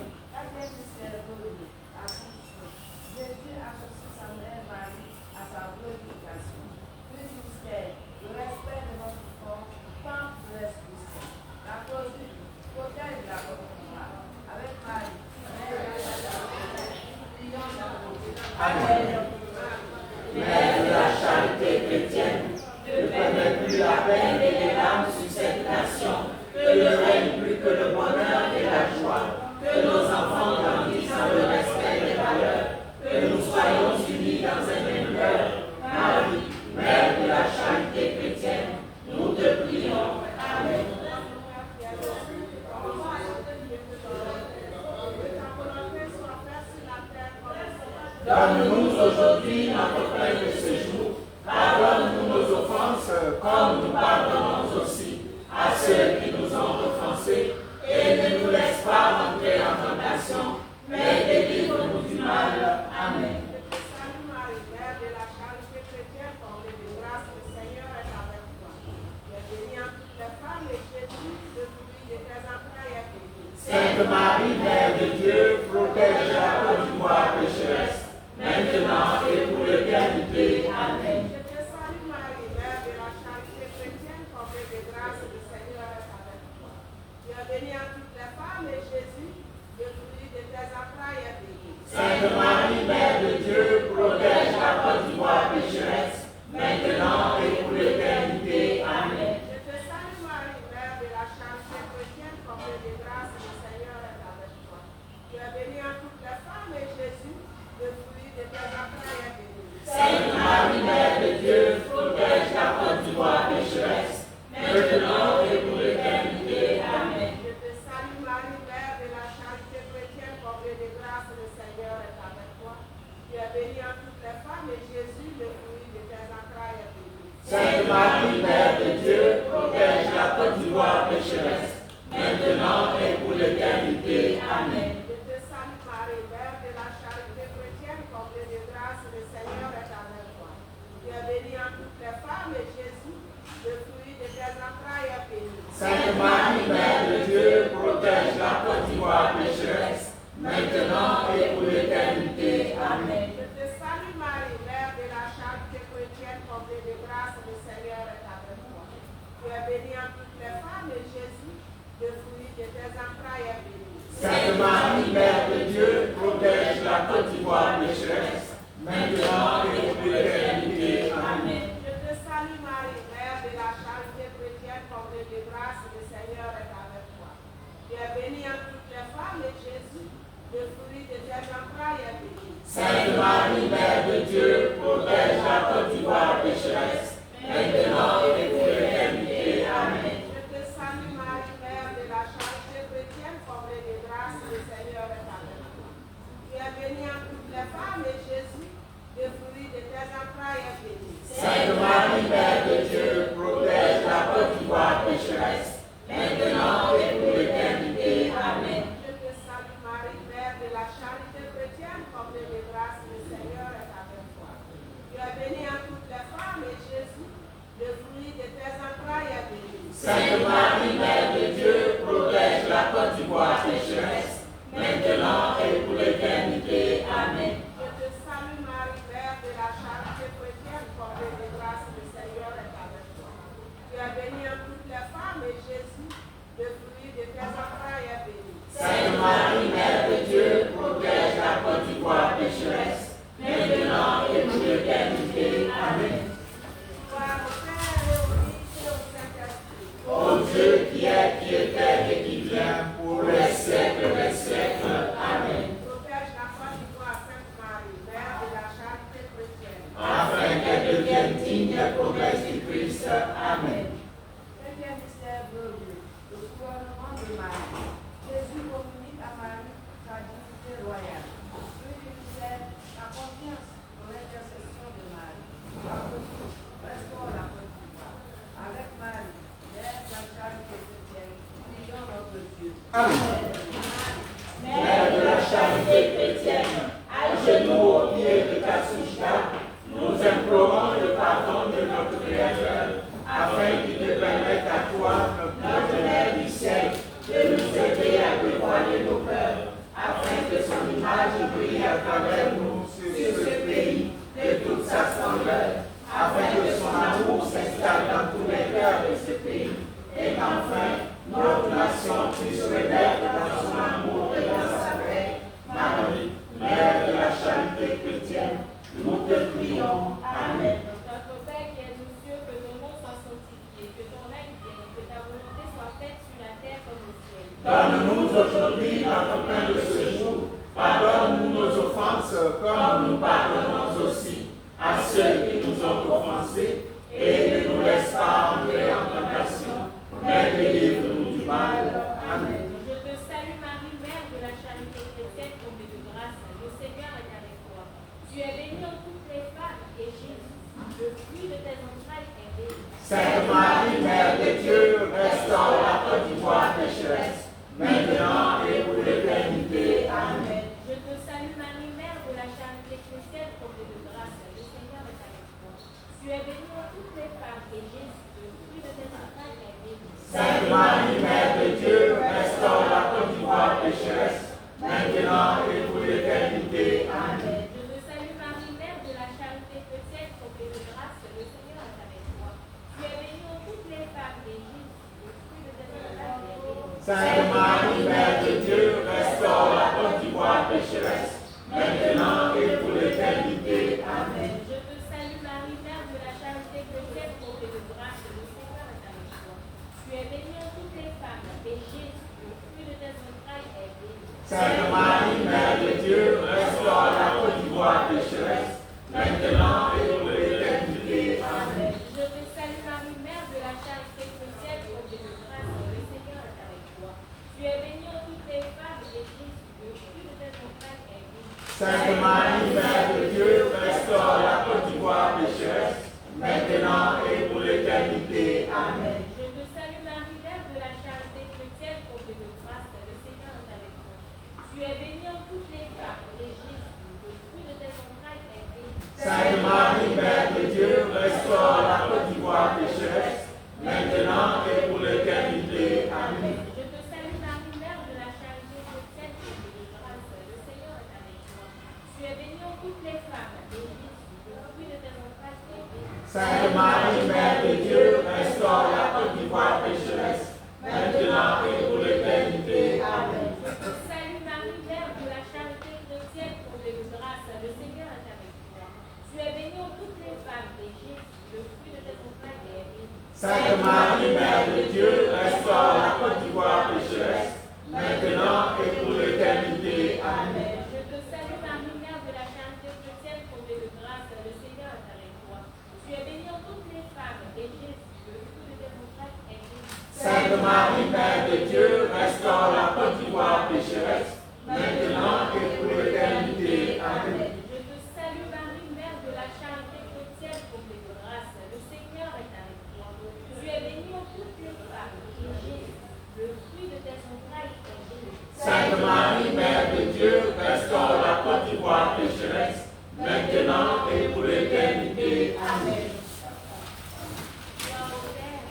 Jésus associe sa mère Marie à sa glorification. Plus mystère, le respect de notre corps, tant de l'Esprit Saint. La cause protège la Côte d'Ivoire avec Marie, mère de la charité, prions dans le Amen. Mère de la charité chrétienne, ne permets plus la peine et les larmes sur cette nation, que ne règne plus que le bonheur et la joie, que nos enfants grandissent dans le respect des valeurs, que nous soyons unis dans un même cœur. Marie, Mère de la charité chrétienne, nous te prions. Amen. Donne-nous aujourd'hui notre pain de ce jour. Pardonne-nous nos offenses, comme nous pardonnons aussi à ceux qui nous ont offensés. Et ne nous laisse pas entrer en tentation, mais délivre-nous du mal. Amen. Sainte Marie, Mère de la charité chrétienne, comblée de grâce, le Seigneur est avec toi. Tu es bénie entre toutes les femmes, et Jésus, le fruit de tes entrailles, est béni. Sainte Marie, Mère de Dieu, protège la Côte d'Ivoire pécheresse, maintenant et pour l'éternité. Amen. Je te salue Marie, Mère de la charité chrétienne, comblée de grâce, le Seigneur est avec toi. Tu es bénie entre toutes les femmes, et Jésus, le fruit de tes entrailles, est béni. Sainte Marie, Mère de Dieu, protège la Côte d'Ivoire pécheresse, maintenant et pour l'éternité. Amen. Je te salue Marie, Mère de la charité chrétienne, comblée de grâce, le Seigneur est avec toi. Tu es bénie entre toutes les femmes, et Jésus, le fruit de tes entrailles, est béni. Sainte Marie, Mère de Dieu, protège la Côte d'Ivoire pécheresse, maintenant et pour l'éternité. Amen. Je te salue Marie, Mère de la charité chrétienne, comblée de grâce, le Seigneur est avec toi. Tu es bénie entre toutes les femmes, et Jésus, le fruit de tes entrailles, est béni. Sainte Marie, Mère de Dieu, protège la Côte d'Ivoire pécheresse, maintenant et pour l'éternité. Amen. Je te salue Marie, Mère de la charité chrétienne, comblée de grâce, le Seigneur est avec toi. Tu es bénie entre toutes les femmes, et Jésus, le fruit de tes entrailles, est béni. Sainte Marie, Mère de Dieu, protège la Côte d'Ivoire pécheresse, maintenant et pour l'éternité. Amen. Je te salue Marie, Mère de la charité chrétienne, comblée de grâce, le Seigneur Tu es bénie entre toutes les femmes et Jésus, le fruit de tes entrailles, est béni. Sainte Marie, Mère de Dieu, protège la Côte d'Ivoire pécheresse, maintenant et pour l'éternité. Amen. Je te salue Marie, Mère de la charité chrétienne, comblée de grâce, le Seigneur est avec toi. Tu es bénie entre toutes les femmes et Jésus, le fruit de tes entrailles, est béni. Sainte Marie, Mère de Dieu, protège la Côte d'Ivoire pécheresse, maintenant et pour l'éternité. Amen. Je te salue Marie, Mère de la charité chrétienne, comblée de grâce, le Seigneur est avec toi. Tu es bénie entre toutes les femmes et Jésus, le fruit de tes entrailles, est béni. Sainte Marie, Mère de Dieu, protège la Côte d'Ivoire pécheresse, maintenant et pour l'éternité. Amen. Je te salue Marie, Mère de la charité chrétienne, comblée de grâce, le Seigneur est avec toi. Tu es bénie entre toutes les femmes et Jésus, le fruit de tes entrailles, est béni. Sainte Marie, Mère de Dieu, protège la Côte d'Ivoire pécheresse, maintenant et pour l'éternité. Amen. Je te salue Marie, Mère de la charité chrétienne, comblée de grâce, le Seigneur est avec toi. Tu es bénie entre toutes les femmes et Jésus, le fruit de tes entrailles, est béni. Sainte Marie, Mère de Dieu, protège la Côte d'Ivoire pécheresse, maintenant et pour l'éternité. Amen. Gloire au Père et au Fils et au Saint-Esprit. Ô Dieu qui est, qui était et qui vient, pour les siècles des siècles. Amen. Protège la Côte d'Ivoire, Sainte Marie, Mère de la charité chrétienne. Afin qu'elle devienne digne des promesses du Christ. Amen. Premier mystère glorieux, le couronnement de Marie. Jésus communique à Marie sa dignité royale. Deuxième mystère, la confiance dans l'intercession de Marie. Apostolique, restaure la Côte d'Ivoire. Avec Marie, Mère de la charité chrétienne, prions notre Dieu. Mère de la charité chrétienne, à genoux au pied de ta souche-là, nous implorons le pardon de notre Créateur, afin qu'il te permette à toi, notre Mère du ciel, de nous aider à dévoiler nos cœurs, afin que son image brille à travers nous sur ce pays de toute sa splendeur, afin que son amour s'installe dans tous les cœurs de ce pays, et qu'enfin notre nation puisse renaître dans son amour et dans sa paix. Marie, Mère de la charité chrétienne, nous te prions. Amen. Notre Père qui es aux cieux, que ton nom soit sanctifié, que ton règne vienne, que ta volonté soit faite sur la terre comme au ciel. Donne-nous aujourd'hui notre pain de ce jour. Pardonne-nous nos offenses, comme nous pardonnons aussi à ceux qui nous ont offensés. Et ne nous laisse pas entrer en tentation, mais délivre-nous du mal. Amen. Je te salue Marie, Mère de la charité chrétienne, comblée de grâce, le Seigneur est avec toi. Tu es bénie entre toutes les femmes, et Jésus, le fruit de tes entrailles, est béni. Sainte Marie, Mère de Dieu, restaure la Côte d'Ivoire pécheresse, maintenant et pour l'éternité. Amen. Je te salue Marie, Mère de la charité chrétienne, comblée de grâce, le Seigneur est avec toi. Tu es bénie entre toutes les femmes, et Jésus, le fruit de tes entrailles, est béni. Sainte Marie, Mère de Dieu, restaure la Côte d'Ivoire pécheresse, maintenant et pour l'éternité. Amen. Je te salue Marie, Mère de la charité chrétienne, comblée de grâce, le Seigneur est avec toi. Tu es bénie entre toutes les femmes, et Jésus, le fruit de tes entrailles, est béni. Sainte Marie, Mère de Dieu, restaure la Côte d'Ivoire pécheresse, maintenant et pour l'éternité. Amen. Je te salue Marie, Mère de la charité chrétienne, comblée de grâce, le Seigneur est avec toi. Tu es bénie entre toutes les femmes, et Jésus, le fruit de tes entrailles, est béni. Sainte Marie, Mère de Dieu, restaure la Côte d'Ivoire pécheresse, maintenant et pour l'éternité. Amen. Je te salue Marie, Mère de la charité chrétienne, comblée de grâce, le Seigneur est avec toi. Tu es bénie entre toutes les femmes, et Jésus, le fruit de tes entrailles, est béni. Sainte Marie, Mère de Dieu, restaure la Côte d'Ivoire pécheresse, maintenant et pour l'éternité. Amen. Je te salue Marie, Mère de la charité chrétienne, comblée de grâce, le Seigneur est avec toi. Tu es bénie entre toutes les femmes, et Jésus, le fruit de tes entrailles, est béni. Sainte Marie, Mère de Dieu, restaure la Côte d'Ivoire pécheresse, maintenant et pour l'éternité. Amen. Je te salue Marie, Mère de la charité chrétienne, comblée de grâce, le Seigneur est avec toi. Tu es bénie entre toutes les femmes, et Jésus, le fruit de tes entrailles, est béni. Sainte Marie, Mère de Dieu, restaure la Côte d'Ivoire Sainte Marie, Mère de Dieu, restaure la Côte d'Ivoire pécheresse, maintenant et pour l'éternité. Amen. Je te salue Marie, Mère de la charité chrétienne, comblée de grâce, le Seigneur est avec toi. Tu es bénie en toutes les femmes, et Jésus, le fruit de tes entrailles, est béni. Sainte Marie, Mère de Dieu, restaure la Côte d'Ivoire pécheresse, maintenant et pour l'éternité. Amen. Je te salue Marie, Mère de la charité chrétienne, comblée de grâce, le Seigneur est avec toi. Tu es bénie en toutes les femmes, et Jésus, le fruit de tes entrailles, est béni. Sainte Marie, Mère de Dieu, restaure la Côte d'Ivoire pécheresse, maintenant et pour l'éternité. Amen. Gloire au Père,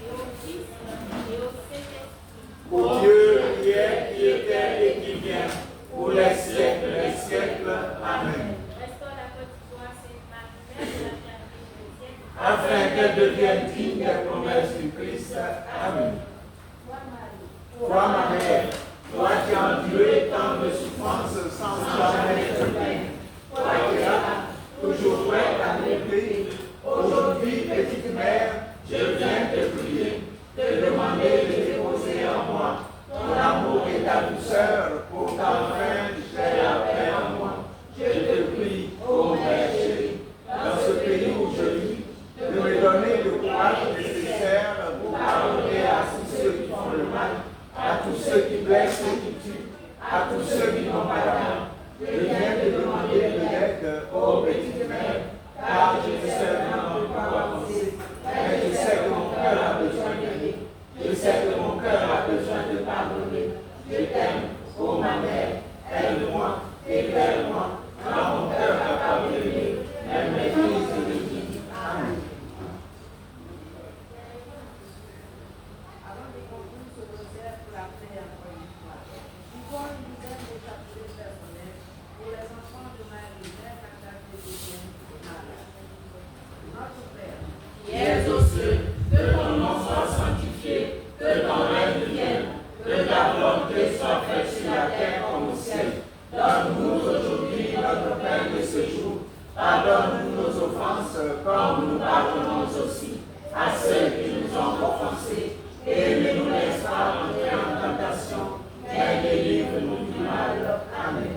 et au Fils, et au Saint-Esprit. Ô Dieu qui est, qui était et qui vient, pour les siècles des siècles. Amen. Restaure la Côte d'Ivoire, Sainte Marie, Mère de la charité chrétienne. Afin qu'elle devienne digne des promesses du Christ. Amen. Toi, ma mère, toi qui as enduré tant de souffrances sans jamais te plaindre, toi qui as toujours prête à m'aider, aujourd'hui, petite mère, je viens te prier, te demander de déposer en moi ton amour et ta douceur pour qu'enfin j'aie la paix en moi. Je te prie, ô Mère chérie, dans ce pays où je vis, de me donner le courage nécessaire pour pardonner à tous ceux qui font le mal, à tous ceux qui blessent et qui tuent, à tous ceux qui n'ont pas d'amour. Je viens te demander de l'aide, ô petite mère, car je ne sais vraiment pas penser, mais je sais que mon cœur a besoin d'aider. Je sais que mon cœur a besoin de pardonner. Je t'aime, ô ma mère, aide-moi, éclaire-moi, car mon cœur a pardonné, même mes crises de vie. Amen. Avant de conclure ce rosaire pour la prière encore une fois, nous avons une dizaine de chapelets personnels pour les enfants de Marie, Mère de la charité chrétienne, malade. Notre Père, Qui es aux cieux, que ton nom soit sanctifié, que ton règne vienne, que ta volonté soit faite sur la terre comme au ciel. Donne-nous aujourd'hui notre pain de ce jour. Pardonne-nous nos offenses, comme nous pardonnons aussi à ceux qui nous ont offensés. Et ne nous laisse pas entrer en tentation, mais délivre-nous du mal. Amen.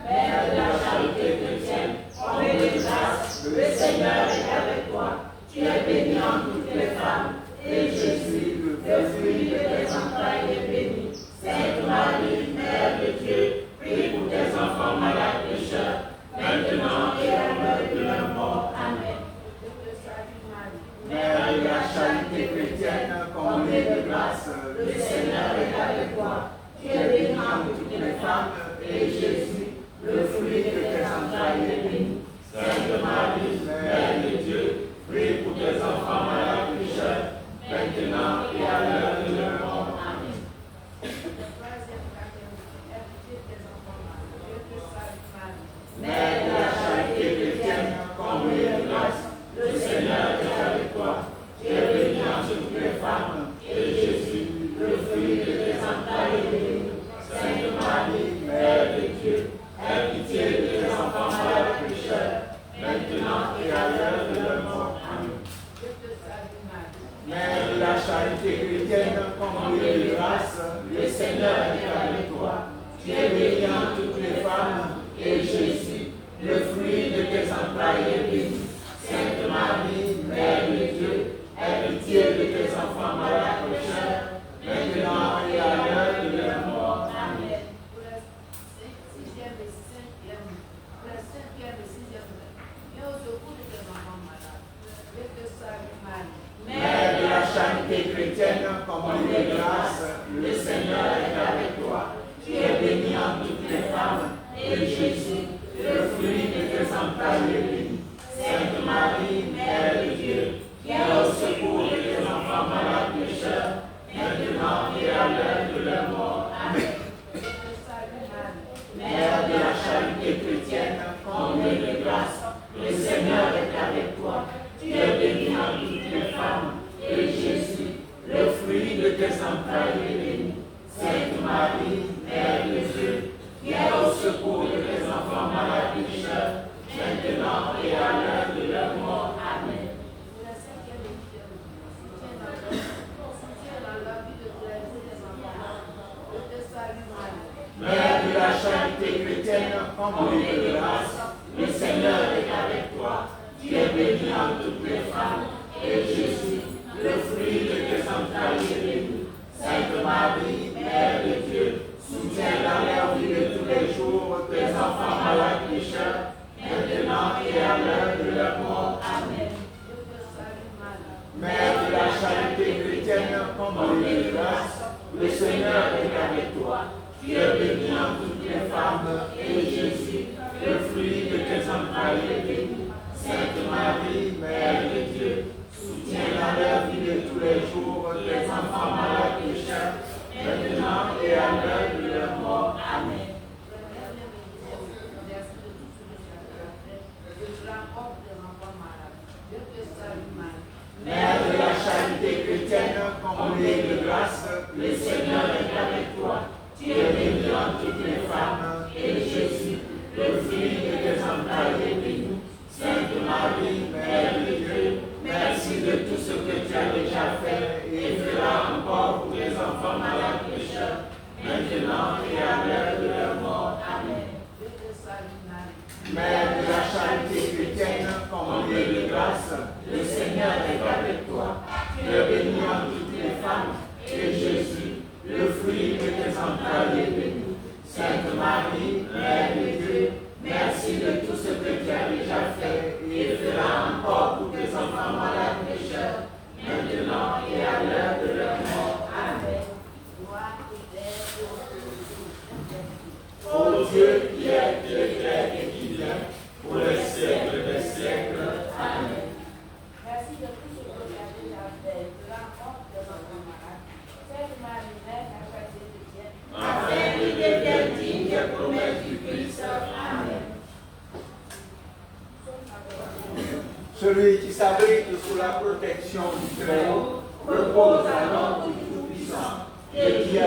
Mère de la charité chrétienne, comblée de grâce, le Seigneur est avec toi. Tu es bénie en toutes les femmes, et Jésus, le fruit de tes entrailles, est béni. Sainte Marie, Mère de Dieu, prie pour tes enfants malades pécheurs, maintenant et à l'heure de leur mort. Amen. Mère de la charité chrétienne, comblée de grâce, le Seigneur est avec toi. Tu es bénie en toutes les femmes, et Jésus, le fruit de tes entrailles, est béni. Sainte Marie, Mère de Dieu, prie pour tes enfants malades pécheurs, maintenant et à l'heure de leur mort. Amen. Mère de la charité chrétienne, comblée de grâce, le Seigneur est avec toi. Tu es bénie entre toutes les femmes, et Jésus, le fruit de tes entrailles, est béni. Sainte Marie, Mère de Dieu, aie pitié de tes enfants malades pécheurs, maintenant et à l'heure de leur mort. Amen. Mère de la charité chrétienne, comblée de grâce, le Seigneur est avec toi. Tu es bénie entre toutes les femmes, et Jésus, le fruit de tes entrailles, est béni. Sainte Marie, Mère de Dieu, aie pitié de tes enfants malades pécheurs, maintenant et à l'heure de leur mort. Amen. pour la sixième et sixième, viens au secours de tes enfants malades. Je te salue Marie. Mère de la charité chrétienne, comblée de grâce, le Seigneur est avec toi. Tu es bénie en toutes les femmes, et Jésus, le fruit de tes entrailles, est béni. Sainte Marie, Mère de Dieu, viens au secours de tes enfants malades pécheurs, maintenant et à l'heure de leur mort. Amen. Je te salue Marie. Mère de la charité chrétienne, comblée de grâce, le Seigneur est avec toi. Tu es bénie en toutes les femmes, et Jésus, le fruit de tes entrailles, est béni. Sainte Marie, Mère de Dieu, viens au secours de tes enfants malades pécheurs, comblée de grâce, le Seigneur est avec toi. Tu es bénie entre toutes les femmes, et Jésus, le fruit de tes entrailles, est béni. Sainte Marie, Mère de Dieu, soutiens dans la vie de tous les jours tes enfants malades pécheurs, maintenant et à l'heure de leur mort. Amen. Mère de la charité chrétienne, comblée de grâce, le Seigneur est avec toi. Tu es bénie entre toutes les femmes, et Jésus, le fruit de tes entrailles, est béni. Sainte Marie, Mère de Dieu, soutiens dans la vie de tous les jours tes enfants malades pécheurs, maintenant et à l'heure de leur mort. Amen. Mère de la charité chrétienne, comblée de grâce, le Seigneur est avec toi. Tu es bénie entre toutes les femmes, et Jésus, le fruit de tes entrailles, est béni. Sainte Marie, Mère de Dieu, merci de tout ce que tu as déjà fait et feras encore pour les enfants malades pécheurs, maintenant et à l'heure de leur mort. Amen. Mère de la charité chrétienne, comblée de grâce, le Seigneur est avec toi. Tu es bénie entre toutes les femmes, et Jésus, le fruit de tes entrailles, est béni. Sainte Marie, Mère de Dieu, merci de tout ce que tu as déjà fait et feras encore pour tes enfants malades pécheurs, maintenant et à l'heure de leur mort. Amen. Ô Dieu qui est et qui vient, pour les siècles des siècles. Amen. Merci de tout ce que tu as déjà fait. De la mort de notre malade. Sainte Marie, Mère de la charité chrétienne, Afin qu'ils deviennent dignes des promesses du Christ. Amen. Celui qui s'abrite sous la protection du Très-Haut repose à l'ombre du Tout-Puissant. Et qui a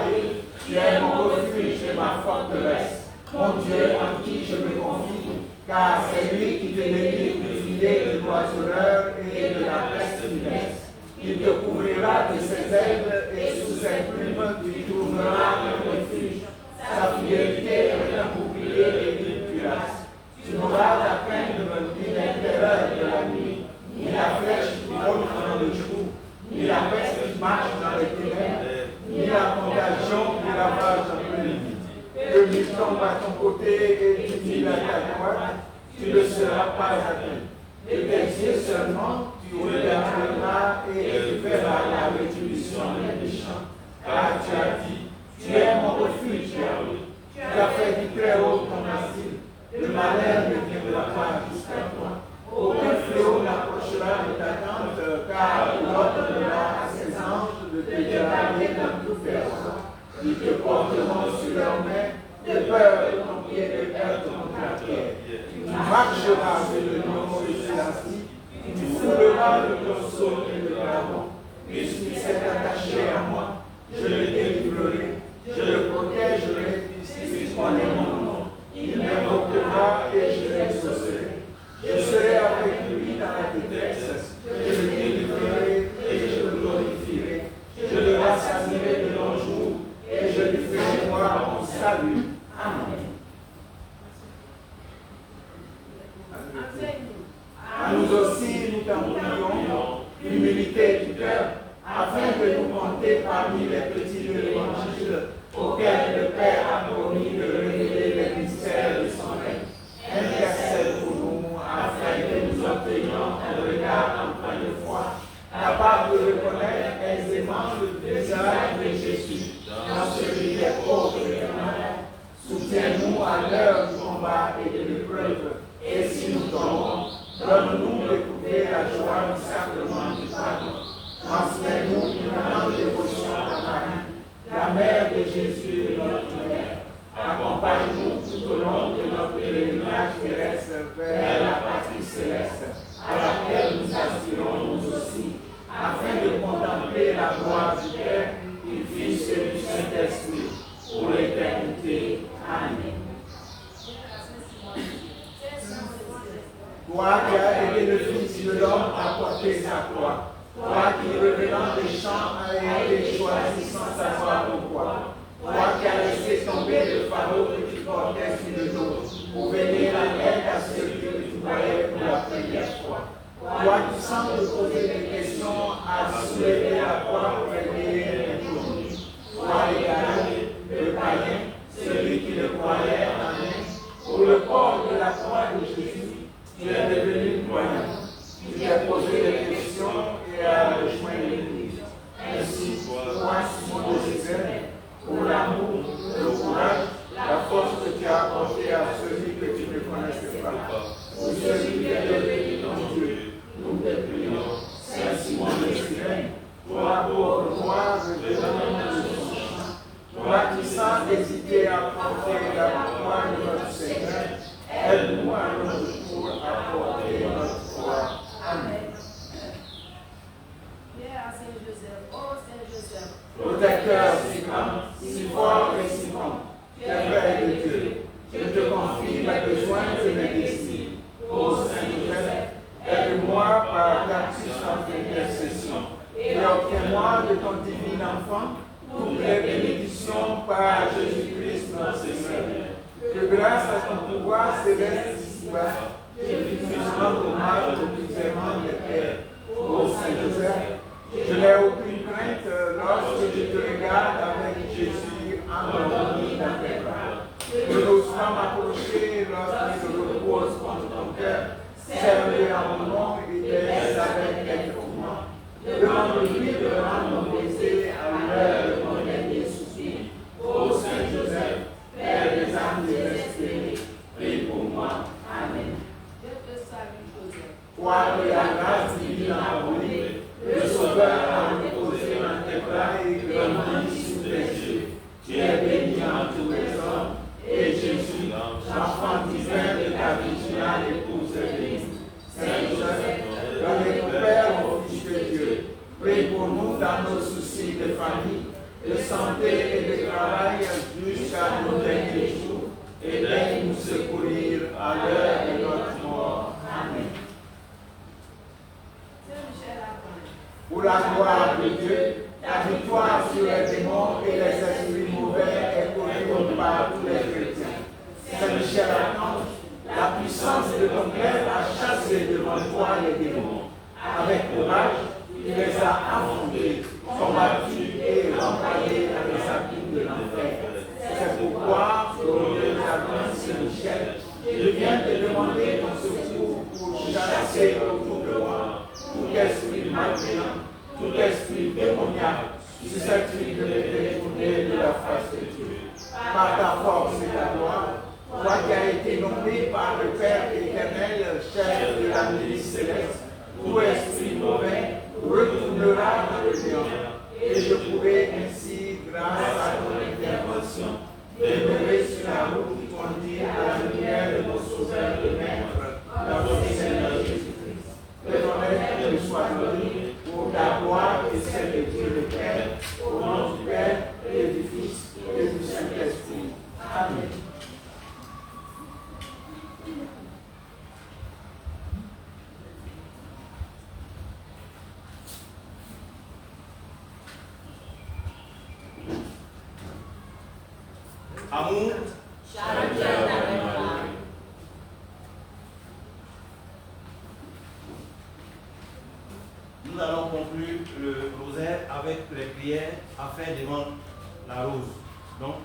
dit, tu es mon refuge et ma forteresse, mon Dieu en qui je me confie, car c'est lui qui te délivre du filet de l'oiseleur et de la peste funeste. Il te couvrira de ses ailes et sous ses plumes tu trouveras un refuge. Sa fidélité est un bouclier et une cuirasse. Tu n'auras la crainte ni la terreur de la nuit, ni la flèche qui vole dans le jour, ni la peste qui marche dans les ténèbres, ni la contagion qui ravage en pleine nuit. Que lui tombe à ton côté et tu mille à ta droite, tu ne seras pas atteint. De tes yeux seulement, tu regarderas et tu verras la rétribution des méchants. Car tu as dit, tu es mon refuge, Yahweh. Tu as fait du Très-Haut ton asile. Le malheur ne viendra pas jusqu'à toi. Aucun fléau n'approchera de ta tente, car il ordonnera à ses anges de te garder dans toutes tes voies. Ils te porteront sur leurs mains, de peur que ton pied ne heurte contre la terre. Tu marcheras sur le lion et sur la scie, tu fouleras le corseau et le dragon. Puisqu'il s'est attaché à moi, je le délivrerai, je le protégerai, puisqu'il connaît mon nom. Il m'invoquera et je l'exaucerai. Je serai avec lui dans la détresse. Je le délivrerai et je le glorifierai. Je le rassasierai de longs jours et je lui ferai voir mon salut. Amen. À nous aussi, nous t'en prions, l'humilité du cœur, afin de nous compter parmi les petits de l'Évangile auxquels le Père a promis de révéler les mystères de son règne. Intercède pour nous, afin que nous obtenions un regard en pleine foi, capable de reconnaître aisément le visage de Jésus dans celui des pauvres et des malades. Soutiens-nous à l'heure du combat et de l'épreuve, et si nous tombons, donne-nous d'éprouver la joie du sacrement du pardon. Transmets-nous une grande dévotion à Marie, la mère de Jésus et notre mère. Accompagne-nous tout au long de notre pèlerinage terrestre vers la patrie céleste, à laquelle nous aspirons nous aussi, afin de contempler la gloire du Père, du Fils et du Saint-Esprit, pour l'éternité. Amen. Toi qui as été le Fils de l'homme à porter sa croix, toi qui, revenant des champs, as été choisi sans savoir pourquoi, toi qui as laissé tomber le fardeau que tu portais sur le dos, le corps de la croix de Jésus, tu es devenu croyant. Tu t'es posé des questions et as rejoint l'Église. Ainsi, toi, Simon de César, pour l'amour, le courage, la force que tu as apportée à celui que tu ne connaissais pas. Pour celui qui est devenu ton Dieu, nous te prions. Saint Simon de Cyrène, toi, pauvre roi, de son chant, toi qui sans hésiter à porter la croix de notre Seigneur, aide-nous à notre tour à porter notre croix. Amen. Pierre à Saint Joseph, oh Saint Joseph, Protecteur si grand, si fort et si bon, tu es Père de Dieu, je te confie mes besoins et mes désirs. Ô Saint Joseph, aide-moi par ta puissante intercession et obtiens-moi de ton divin enfant toutes les bénédictions par Jésus-Christ notre Seigneur. Que grâce à ton pouvoir céleste ici-bas, je puisse rendre hommage au plus aimant des pères. Ô Saint Joseph, je n'ai aucune crainte lorsque je te regarde avec Jésus endormi dans tes bras. Je n'ose pas m'approcher lorsqu'il se repose contre ton cœur, servi à mon nom et laisse avec tes tourments. Demande-lui de rendre mon baiser à l'heure de mon dernier soupir. Ô Saint Joseph, Père des âmes désespérées, prie pour moi. Amen. Dieu te salue, Joseph. Toi que la grâce divine a envoyé, le Sauveur a reposé dans tes bras et grandi sous tes yeux. Tu es béni en tous les hommes, et Jésus, l'enfant divin de ta virginale épouse est béni. Saint Joseph, donne ton Père au Fils de Dieu, prie pour nous dans nos soucis de famille, de santé et de travail jusqu'à nos derniers jours, et daigne nous secourir à l'heure de notre mort. Amen. Pour la gloire de Dieu, la victoire sur les démons et les esprits mauvais est connue par tous les chrétiens. Saint Michel Archange, la puissance de ton Père a chassé devant toi les démons. Avec courage, il les a affrontés, combattus et renvoyés dans les abîmes de l'enfer. C'est pourquoi, glorieux Archange Saint Michel, je viens te demander ton secours pour chasser autour de moi tout esprit malveillant, tout esprit démoniaque, susceptible de me détourner de la face de Dieu. Par ta force et ta gloire, toi qui as été nommé par le Père éternel, chef de la milice céleste, tout esprit mauvais retournera dans le néant. Et je pourrai ainsi, grâce à ton intervention, demeurer sur la route qui conduit à la lumière de mon Sauveur et Maître, notre Seigneur Jésus-Christ. Que ton être te soit donné pour ta gloire et celle de Dieu le Père, au nom du Père et du Fils et du Saint-Esprit. Amen. Amour, nous allons conclure le rosaire avec les prières à faire devant la rose. Donc,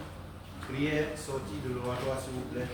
prière sortie de l'oratoire, s'il vous plaît.